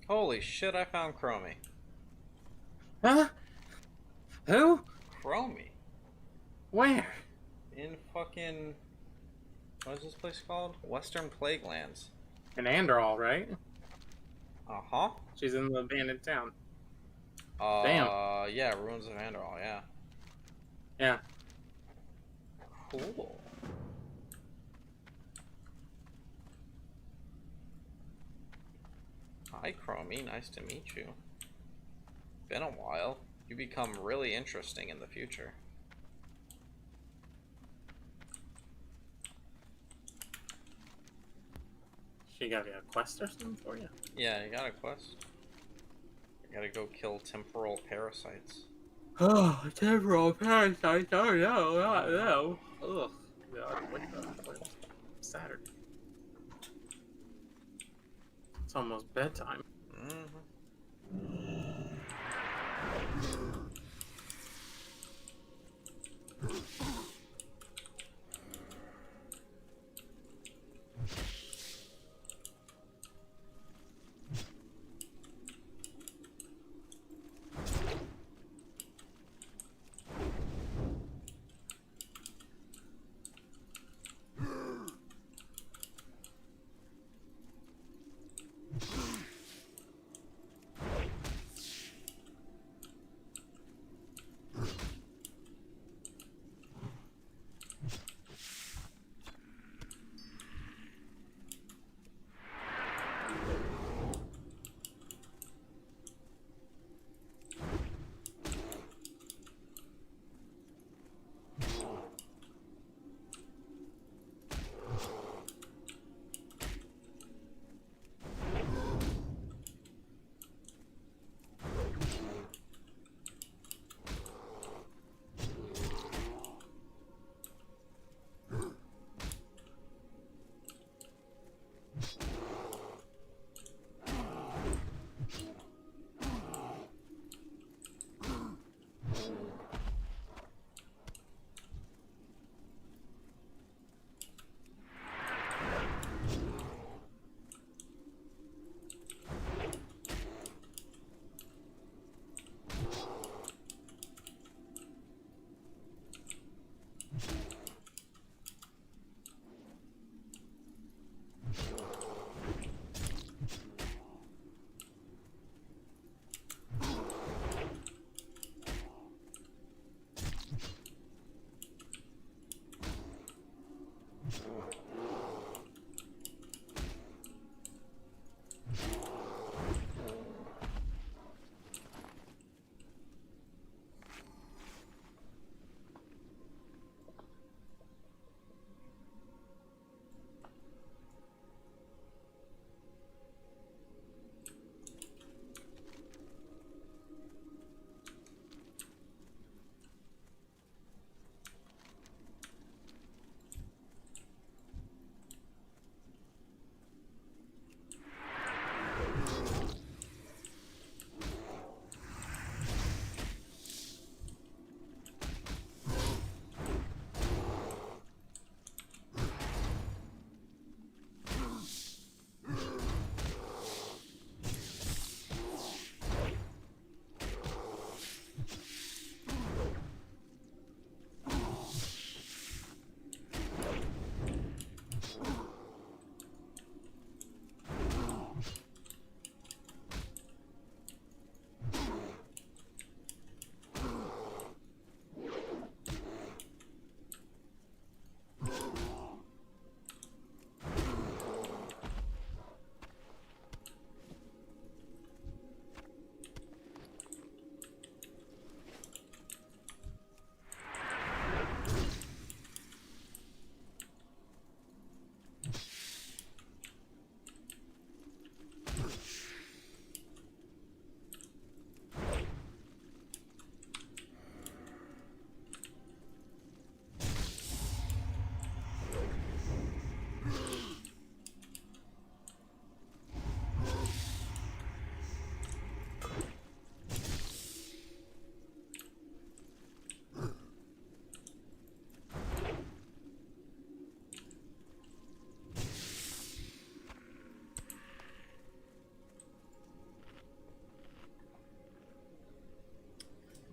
Holy shit! I found Chromie. Huh? Who? Chromie. Where? In fucking. What is this place called? Western Plaguelands. In Andorol, right? Uh huh. She's in the abandoned town. Damn. Yeah, Ruins of Andorol, yeah. Yeah. Cool. Hi, Chromie. Nice to meet you. Been a while. You become really interesting in the future. She got a quest or something for you? Yeah, you got a quest. You gotta go kill temporal parasites. Oh, temporal parasites. Oh no, no. Ugh. God, what the Saturday. It's almost bedtime. Mm-hmm.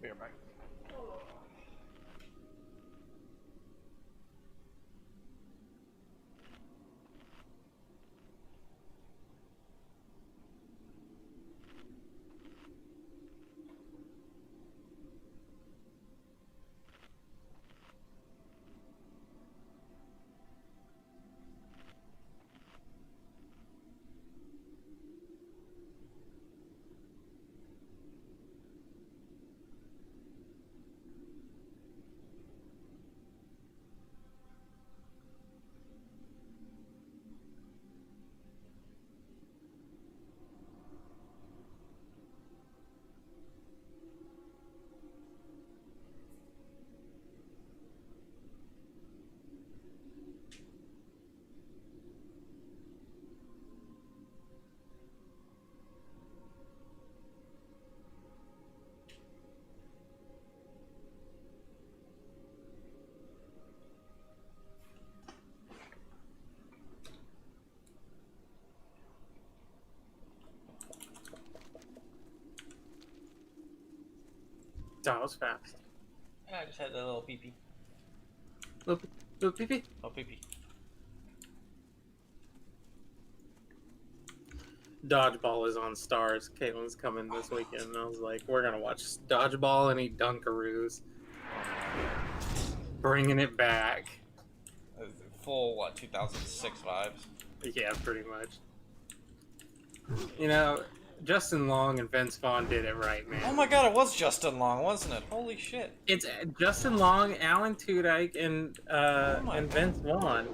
Be right back. That was fast. I just had a little pee-pee. Little pee-pee. Little pee-pee. Dodgeball is on Stars. Caitlin's coming this weekend, and I was like, we're gonna watch Dodgeball and eat Dunkaroos. Bringing it back. Full, what, 2006 vibes? Yeah, pretty much. You know, Justin Long and Vince Vaughn did it right, man. Oh my god, it was Justin Long, wasn't it? Holy shit. It's Justin Long, Alan Tudyk, and my and Vince Vaughn.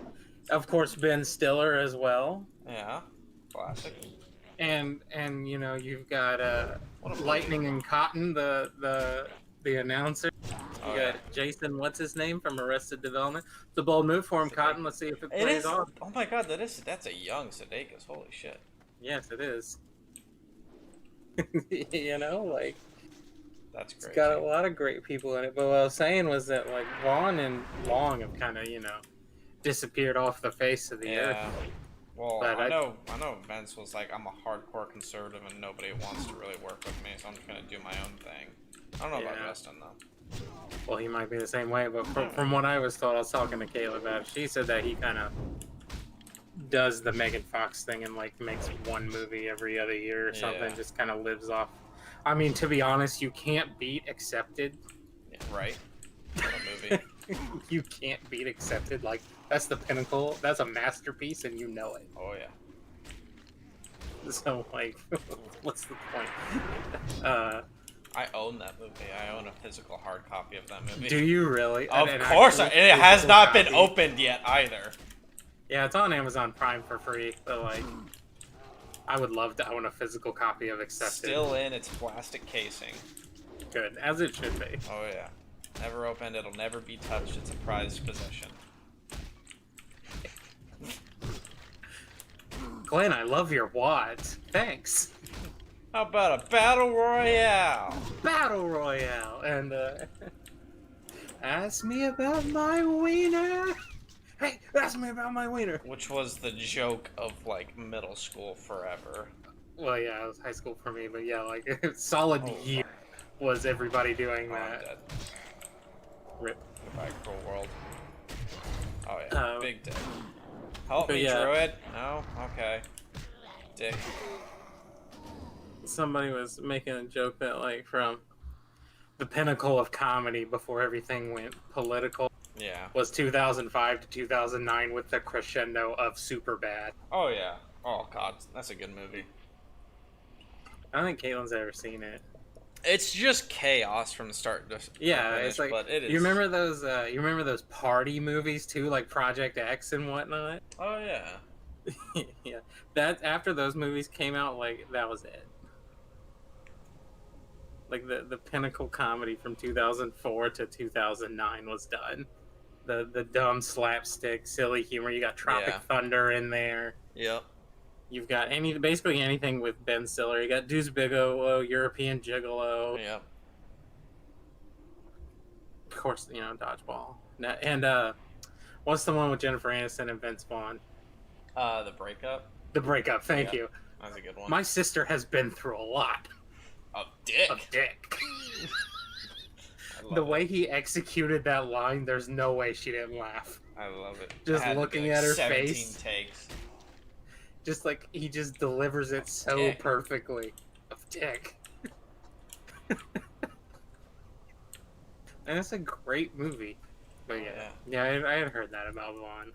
Of course, Ben Stiller as well. Yeah. Classic. And you know, you've got What a Lightning and Cotton, the announcer. Oh, You got Jason, what's his name from Arrested Development? It's a bold move for him, Cotton. Let's see if it It plays is. off. Oh my god, that's a young Sudeikis. Holy shit. Yes, it is. You know, like That's great. it's got a lot of great people in it. But what I was saying was that like Vaughn and Long have kind of, you know, disappeared off the face of the earth. Yeah. Well, But I know Vince was like, I'm a hardcore conservative and nobody wants to really work with me, so I'm just gonna do my own thing. I don't know about Yeah. Justin though. Well, he might be the same way, but from what I was told, I was talking to Kayla about it. She said that he kind of does the Megan Fox thing and like makes one movie every other year or something. Yeah. Just kind of lives off. I mean, to be honest, you can't beat Accepted. Yeah, right? What a movie. You can't beat Accepted. Like that's the pinnacle. That's a masterpiece, and you know it. Oh yeah. So like, what's the point? I own that movie. I own a physical hard copy of that movie. Do you really? Of An course, actual it has physical not been copy? opened yet either. Yeah, it's on Amazon Prime for free. But like, I would love to own a physical copy of Accepted. Still in its plastic casing. Good, as it should be. Oh yeah. Never opened, it'll never be touched, it's a prized possession. Glenn, I love your wads. Thanks. How about a battle royale? Battle Royale. And, ask me about my wiener. Hey, ask me about my wiener. Which was the joke of like middle school forever. Well, yeah, it was high school for me, but yeah, like, solid year was everybody doing Oh, I'm that. dead. Rip. Goodbye, cruel world. Oh yeah, big dick. Help but me, yeah. druid. No? Okay. Dick. Somebody was making a joke that, like, from the pinnacle of comedy before everything went political Yeah. was 2005 to 2009 with the crescendo of Superbad. Oh yeah. Oh god, that's a good movie. I don't think Caitlin's ever seen it. It's just chaos from start to Yeah, finish, it's like, but it is. you remember those? You remember those party movies too, like Project X and whatnot? Oh yeah. Yeah, that after those movies came out, like that was it. Like the pinnacle comedy from 2004 to 2009 was done. The dumb slapstick, silly humor. You got Tropic Yeah. Thunder in there. Yep. You've got basically anything with Ben Stiller. You got Deuce Bigelow, European Gigolo. Yep. Of course, you know, Dodgeball. And what's the one with Jennifer Aniston and Vince Vaughn? The breakup. The Breakup. Thank Yeah. you. That's a good one. My sister has been through a lot Oh, dick. of dick. The love way it. he executed that line, there's no way she didn't laugh. I love it. Just It had to be looking like at her 17 face. takes. Just like he just delivers it so dick. perfectly. Of dick. And it's a great movie. But yeah, I had heard that about Vaughn.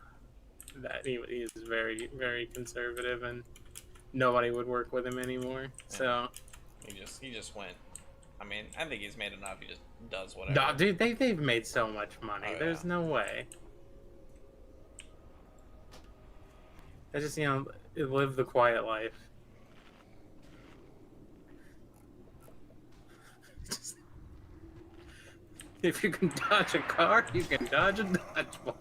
That he is very, very conservative and nobody would work with him anymore. So He just went. I mean, I think he's made enough. He just does whatever. no, dude, they've made so much money. Oh, There's yeah. no way. I just live the quiet life. If you can dodge a car, you can dodge a dodgeball.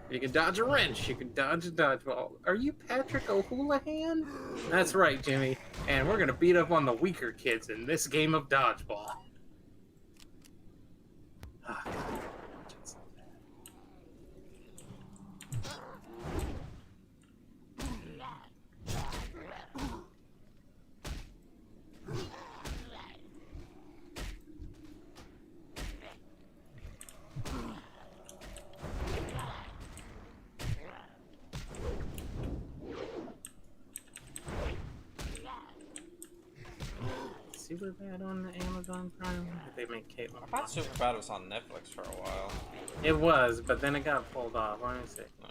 If you can dodge a wrench, you can dodge a dodgeball. Are you Patrick O'Houlihan? That's right, Jimmy. And we're gonna beat up on the weaker kids in this game of dodgeball. Ah, God. Superbad on the Amazon Prime? Did they make Caitlyn? I thought Superbad was on Netflix for a while. It was, but then it got pulled off. Let me see. No.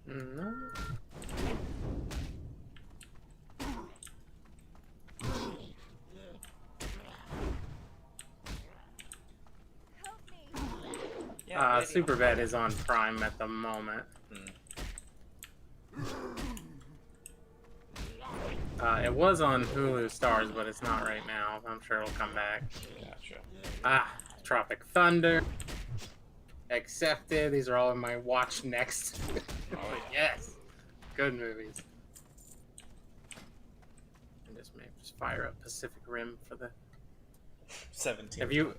No. Yeah, Superbad is on Prime at the moment. It was on Hulu Stars, but it's not right now. I'm sure it'll come back. Gotcha. Tropic Thunder. Accepted. These are all in my watch next. Oh, Yes. Good movies. And just fire up Pacific Rim for the... 17. Have you...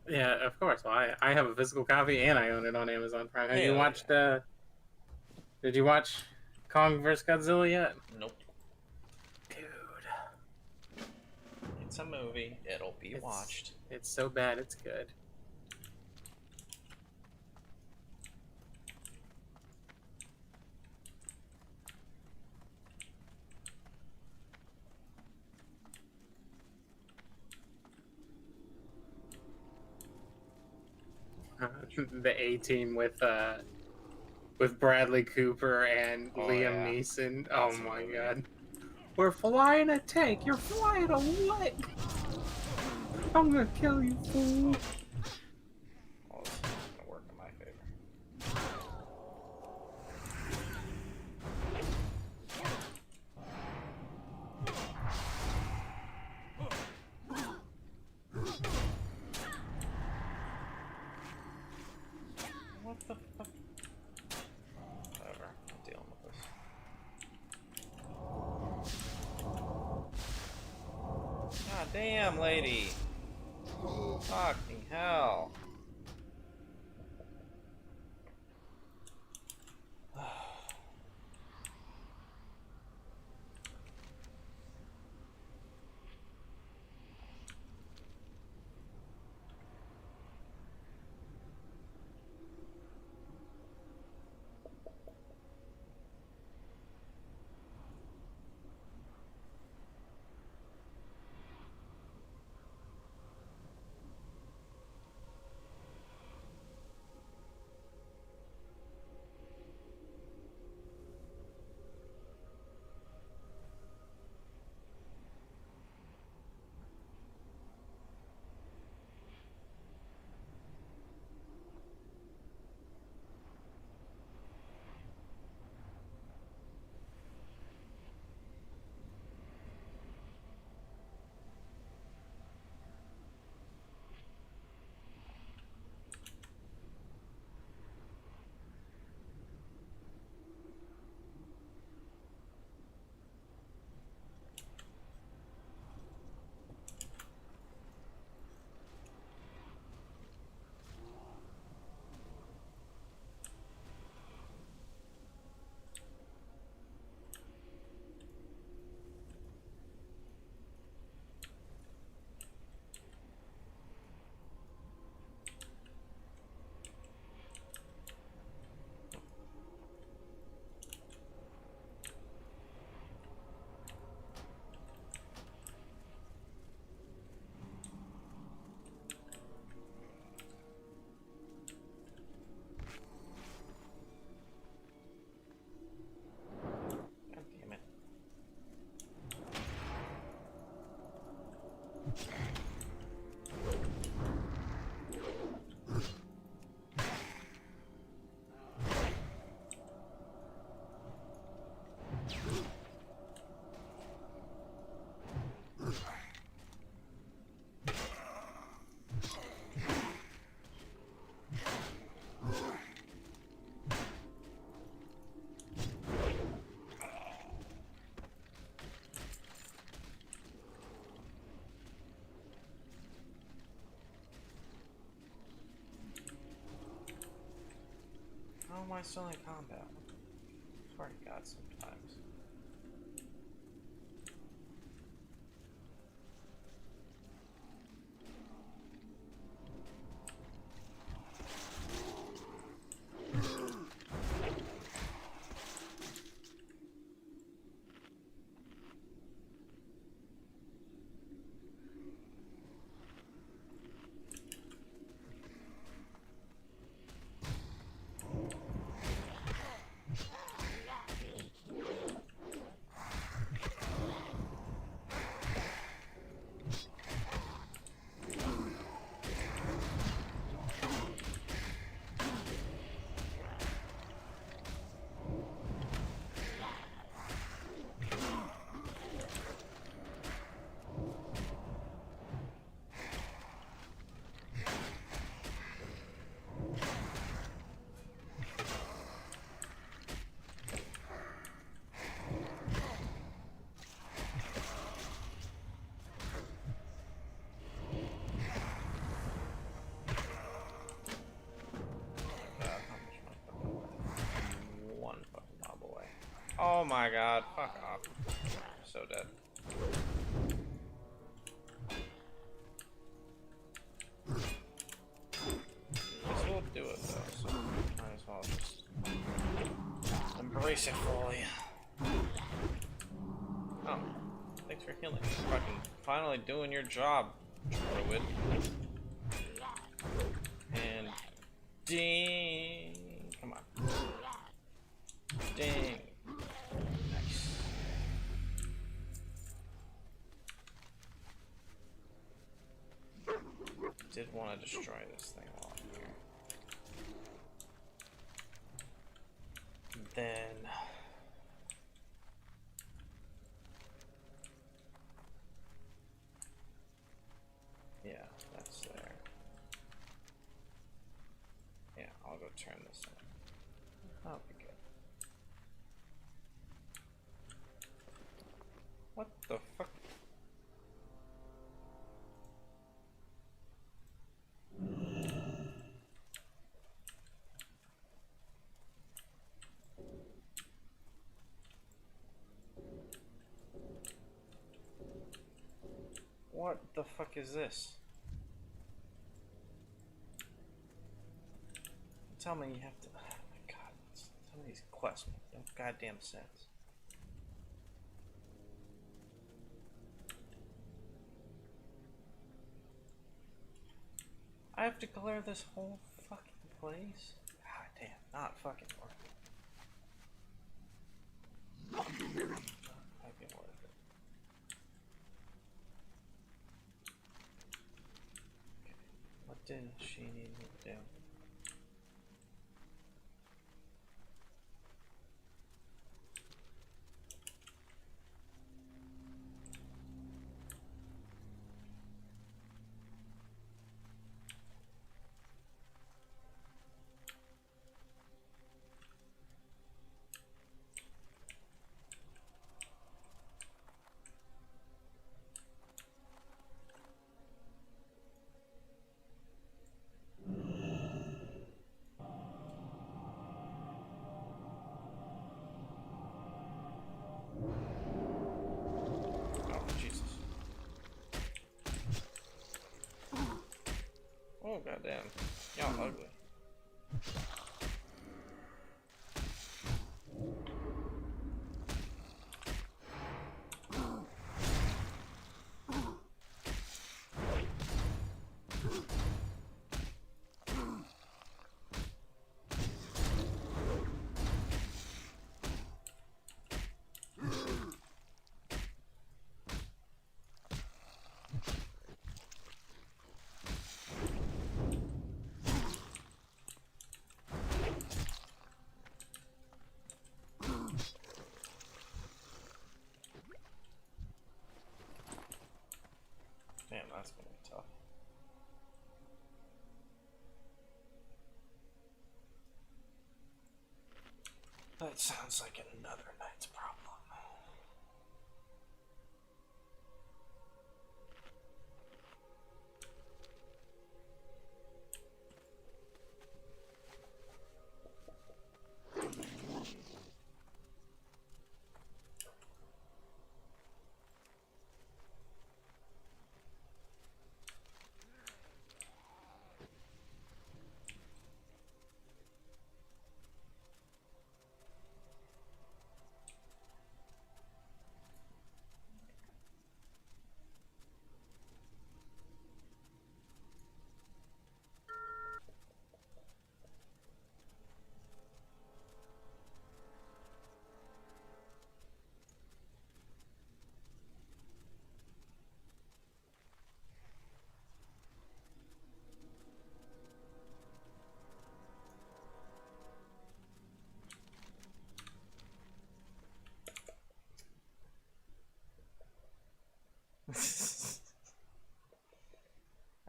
Yeah, of course. Well, I have a physical copy and I own it on Amazon Prime. Have you Hell watched... Did you watch Kong vs. Godzilla yet? Nope. Dude. It's a movie. It'll be watched. It's so bad, it's good. The A-Team with Bradley Cooper and Liam Neeson. Oh That's my movie. god. We're flying a tank. You're flying a what? I'm gonna kill you, fool. Oh, this is gonna work in my favor. What the fuck? Whatever. I'm dealing with this. God damn, lady. Fucking hell. How am I still in combat? I swear to God, sometimes. One fucking mob away. Oh my god, fuck off. So dead. This will do it though, so might as well just embrace it fully. Oh, thanks for healing. Fucking finally doing your job, druid. And ding! Come on. Ding! Nice. Did want to destroy this thing while I'm here. Then yeah, that's there. Yeah, I'll go turn this on. That'll be good. What the fuck? What the fuck is this? Tell me you have to. Oh my god, some of these quests make no goddamn sense. I have to clear this whole fucking place? God damn, not fucking worth it. Might be worth it. Okay. What did she need me to do? Oh goddamn, y'all ugly. Damn, that's gonna be tough. That sounds like another night's problem.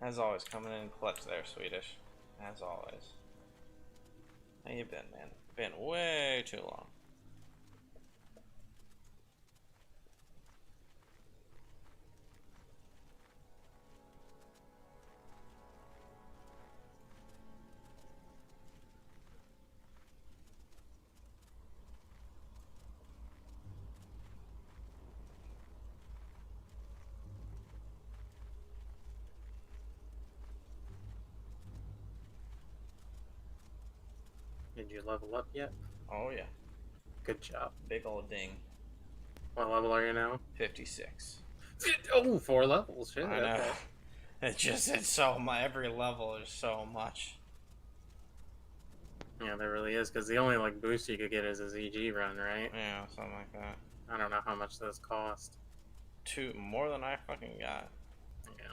As always, coming in clutch there, Swedish. As always. How you been, man? Been way too long. Did you level up yet? Oh yeah. Good job. Big old ding. What level are you now? 56. Oh, 4 levels. Shit, I know. okay. It's so much. Every level is so much. Yeah, there really is, because the only like boost you could get is a ZG run, right? Yeah, something like that. I don't know how much those cost. More than I fucking got. Yeah.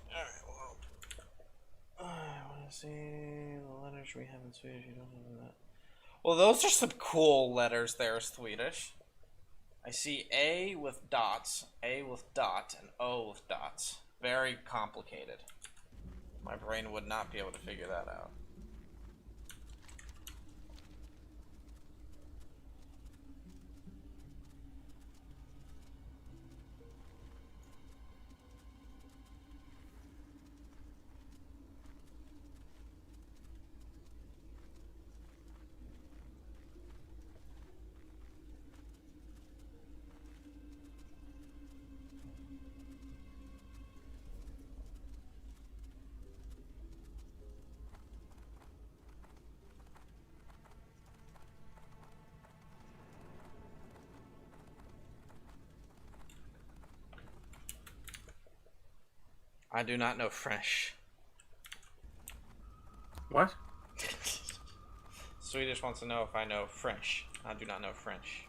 Alright, well. I want to see the letters we have in Swedish. You don't know that. Well, those are some cool letters there, Swedish. I see A with dots, A with dot, and O with dots. Very complicated. My brain would not be able to figure that out. I do not know French. What? Swedish wants to know if I know French. I do not know French.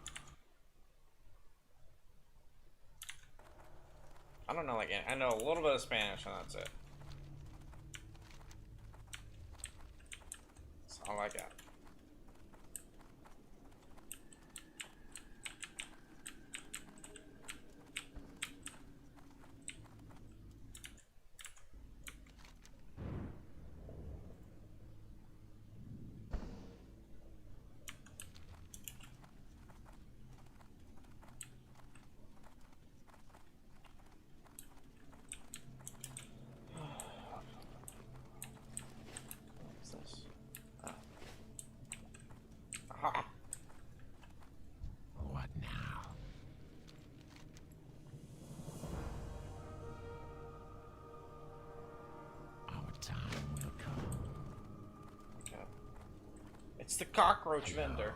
I don't know, like, I know a little bit of Spanish, and that's it. That's all I got. What's this? Oh. Aha! What now? Our time will come. Okay. It's the cockroach vendor.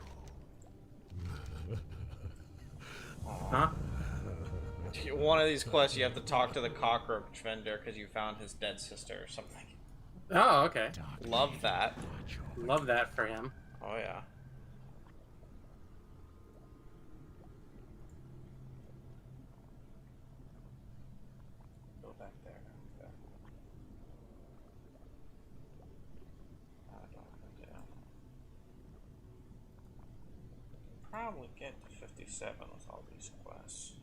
Huh? One of these quests, you have to talk to the cockroach vendor because you found his dead sister or something. Oh, okay. Love that. Love that for him. Oh yeah. Go back there. Okay. I don't know. Yeah. Probably get to 57 with all these quests.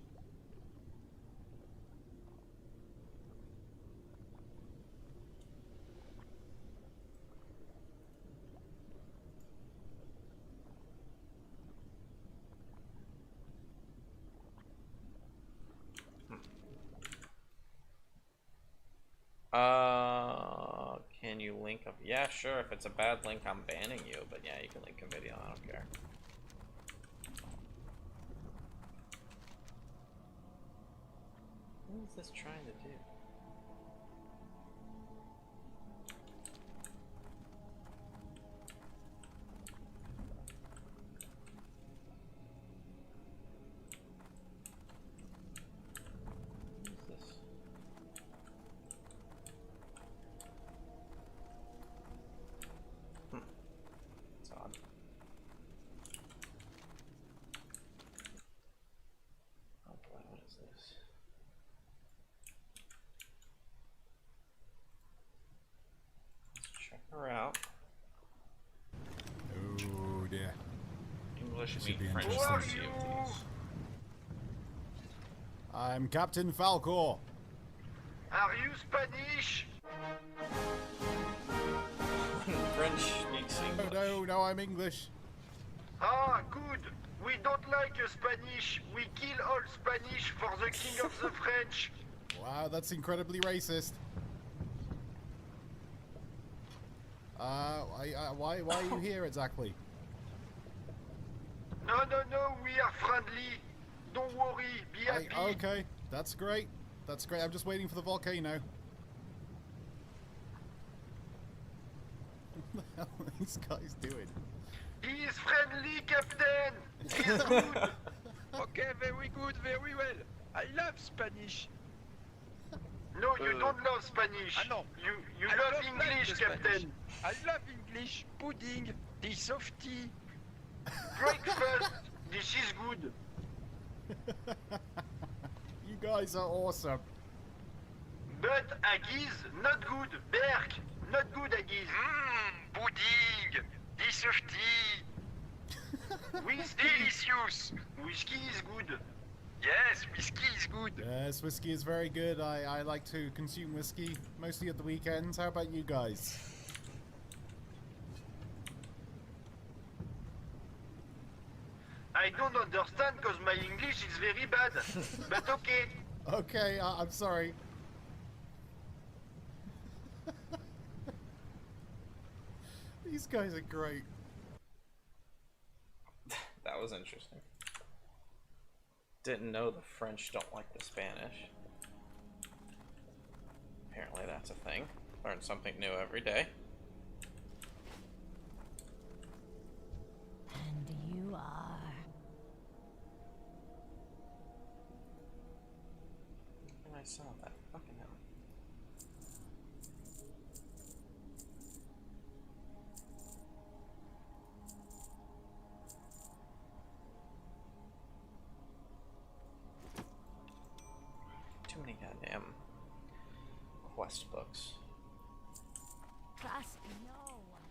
Can you link a... Yeah, sure. If it's a bad link, I'm banning you. But yeah, you can link a video. I don't care. What is this trying to do? What is this? It's odd. should Should meet be French interesting. CFTs. I'm Captain Falcor. Are you Spanish? French speaks English. No, I'm English. Ah, good. We don't like Spanish. We kill all Spanish for the king of the French. Wow, that's incredibly racist. Why are you here exactly? No, we are friendly. Don't worry, be happy. Okay, that's great. That's great. I'm just waiting for the volcano. What the hell are these guys doing? He is friendly, Captain. He is good. Okay, very good, very well. I love Spanish. No, you don't love Spanish. No. You I love don't like English, the Spanish. Captain. I love English, pudding, the softy. Breakfast. This is good. You guys are awesome. But Aggies, not good. Berk, not good, Aggies. Pudding, the softy. Whiskey. Delicious. Whiskey is good. Yes, whiskey is good. Yes, whiskey is very good. I like to consume whiskey, mostly at the weekends. How about you guys? I don't understand because my English is very bad. But okay. Okay, I'm sorry. These guys are great. That was interesting. Didn't know the French don't like the Spanish. Apparently that's a thing. Learn something new every day. And you are. And I saw that. Fucking hell. Too many goddamn quest books. Trust no one.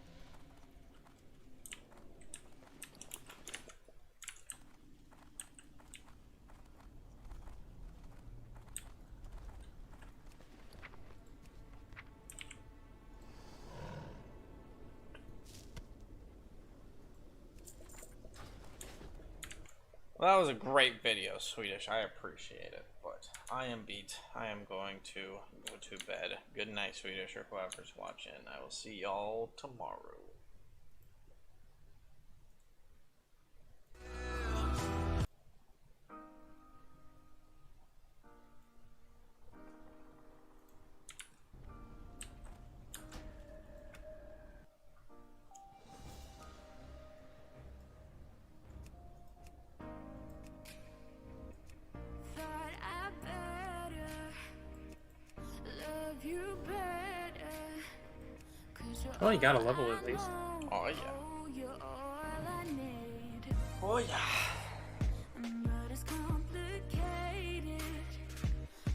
Well, that was a great video, Swedish. I appreciate it, but I am beat. I am going to go to bed. Good night, Swedish, or whoever's watching. I will see y'all tomorrow. Thought I better love you better, 'cause you're Well, you got a all level I at least. know, Oh, yeah. you're all I need. Oh, yeah. But it's complicated.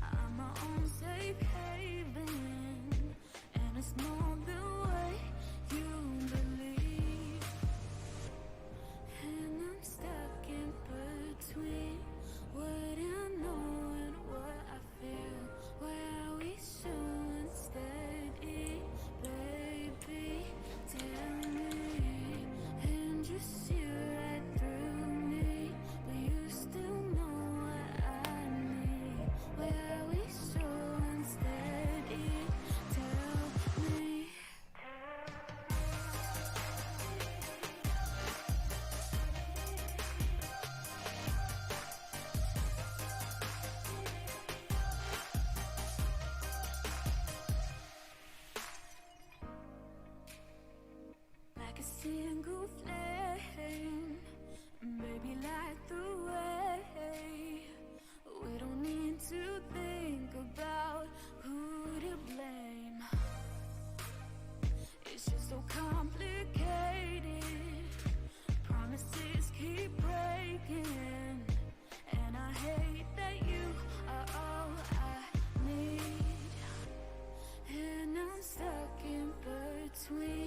I'm my own safe haven, and it's not the way you believe. And I'm stuck in between what I know and what I feel. Where are we so unsteady, baby? Tell me, and you see right through me, but you still know what I need. Where are we so unsteady? Tell me. Like a single flame, maybe light the way. We don't need to think about who to blame. It's just so complicated. Promises keep breaking, and I hate that you are all I need. And I'm stuck in between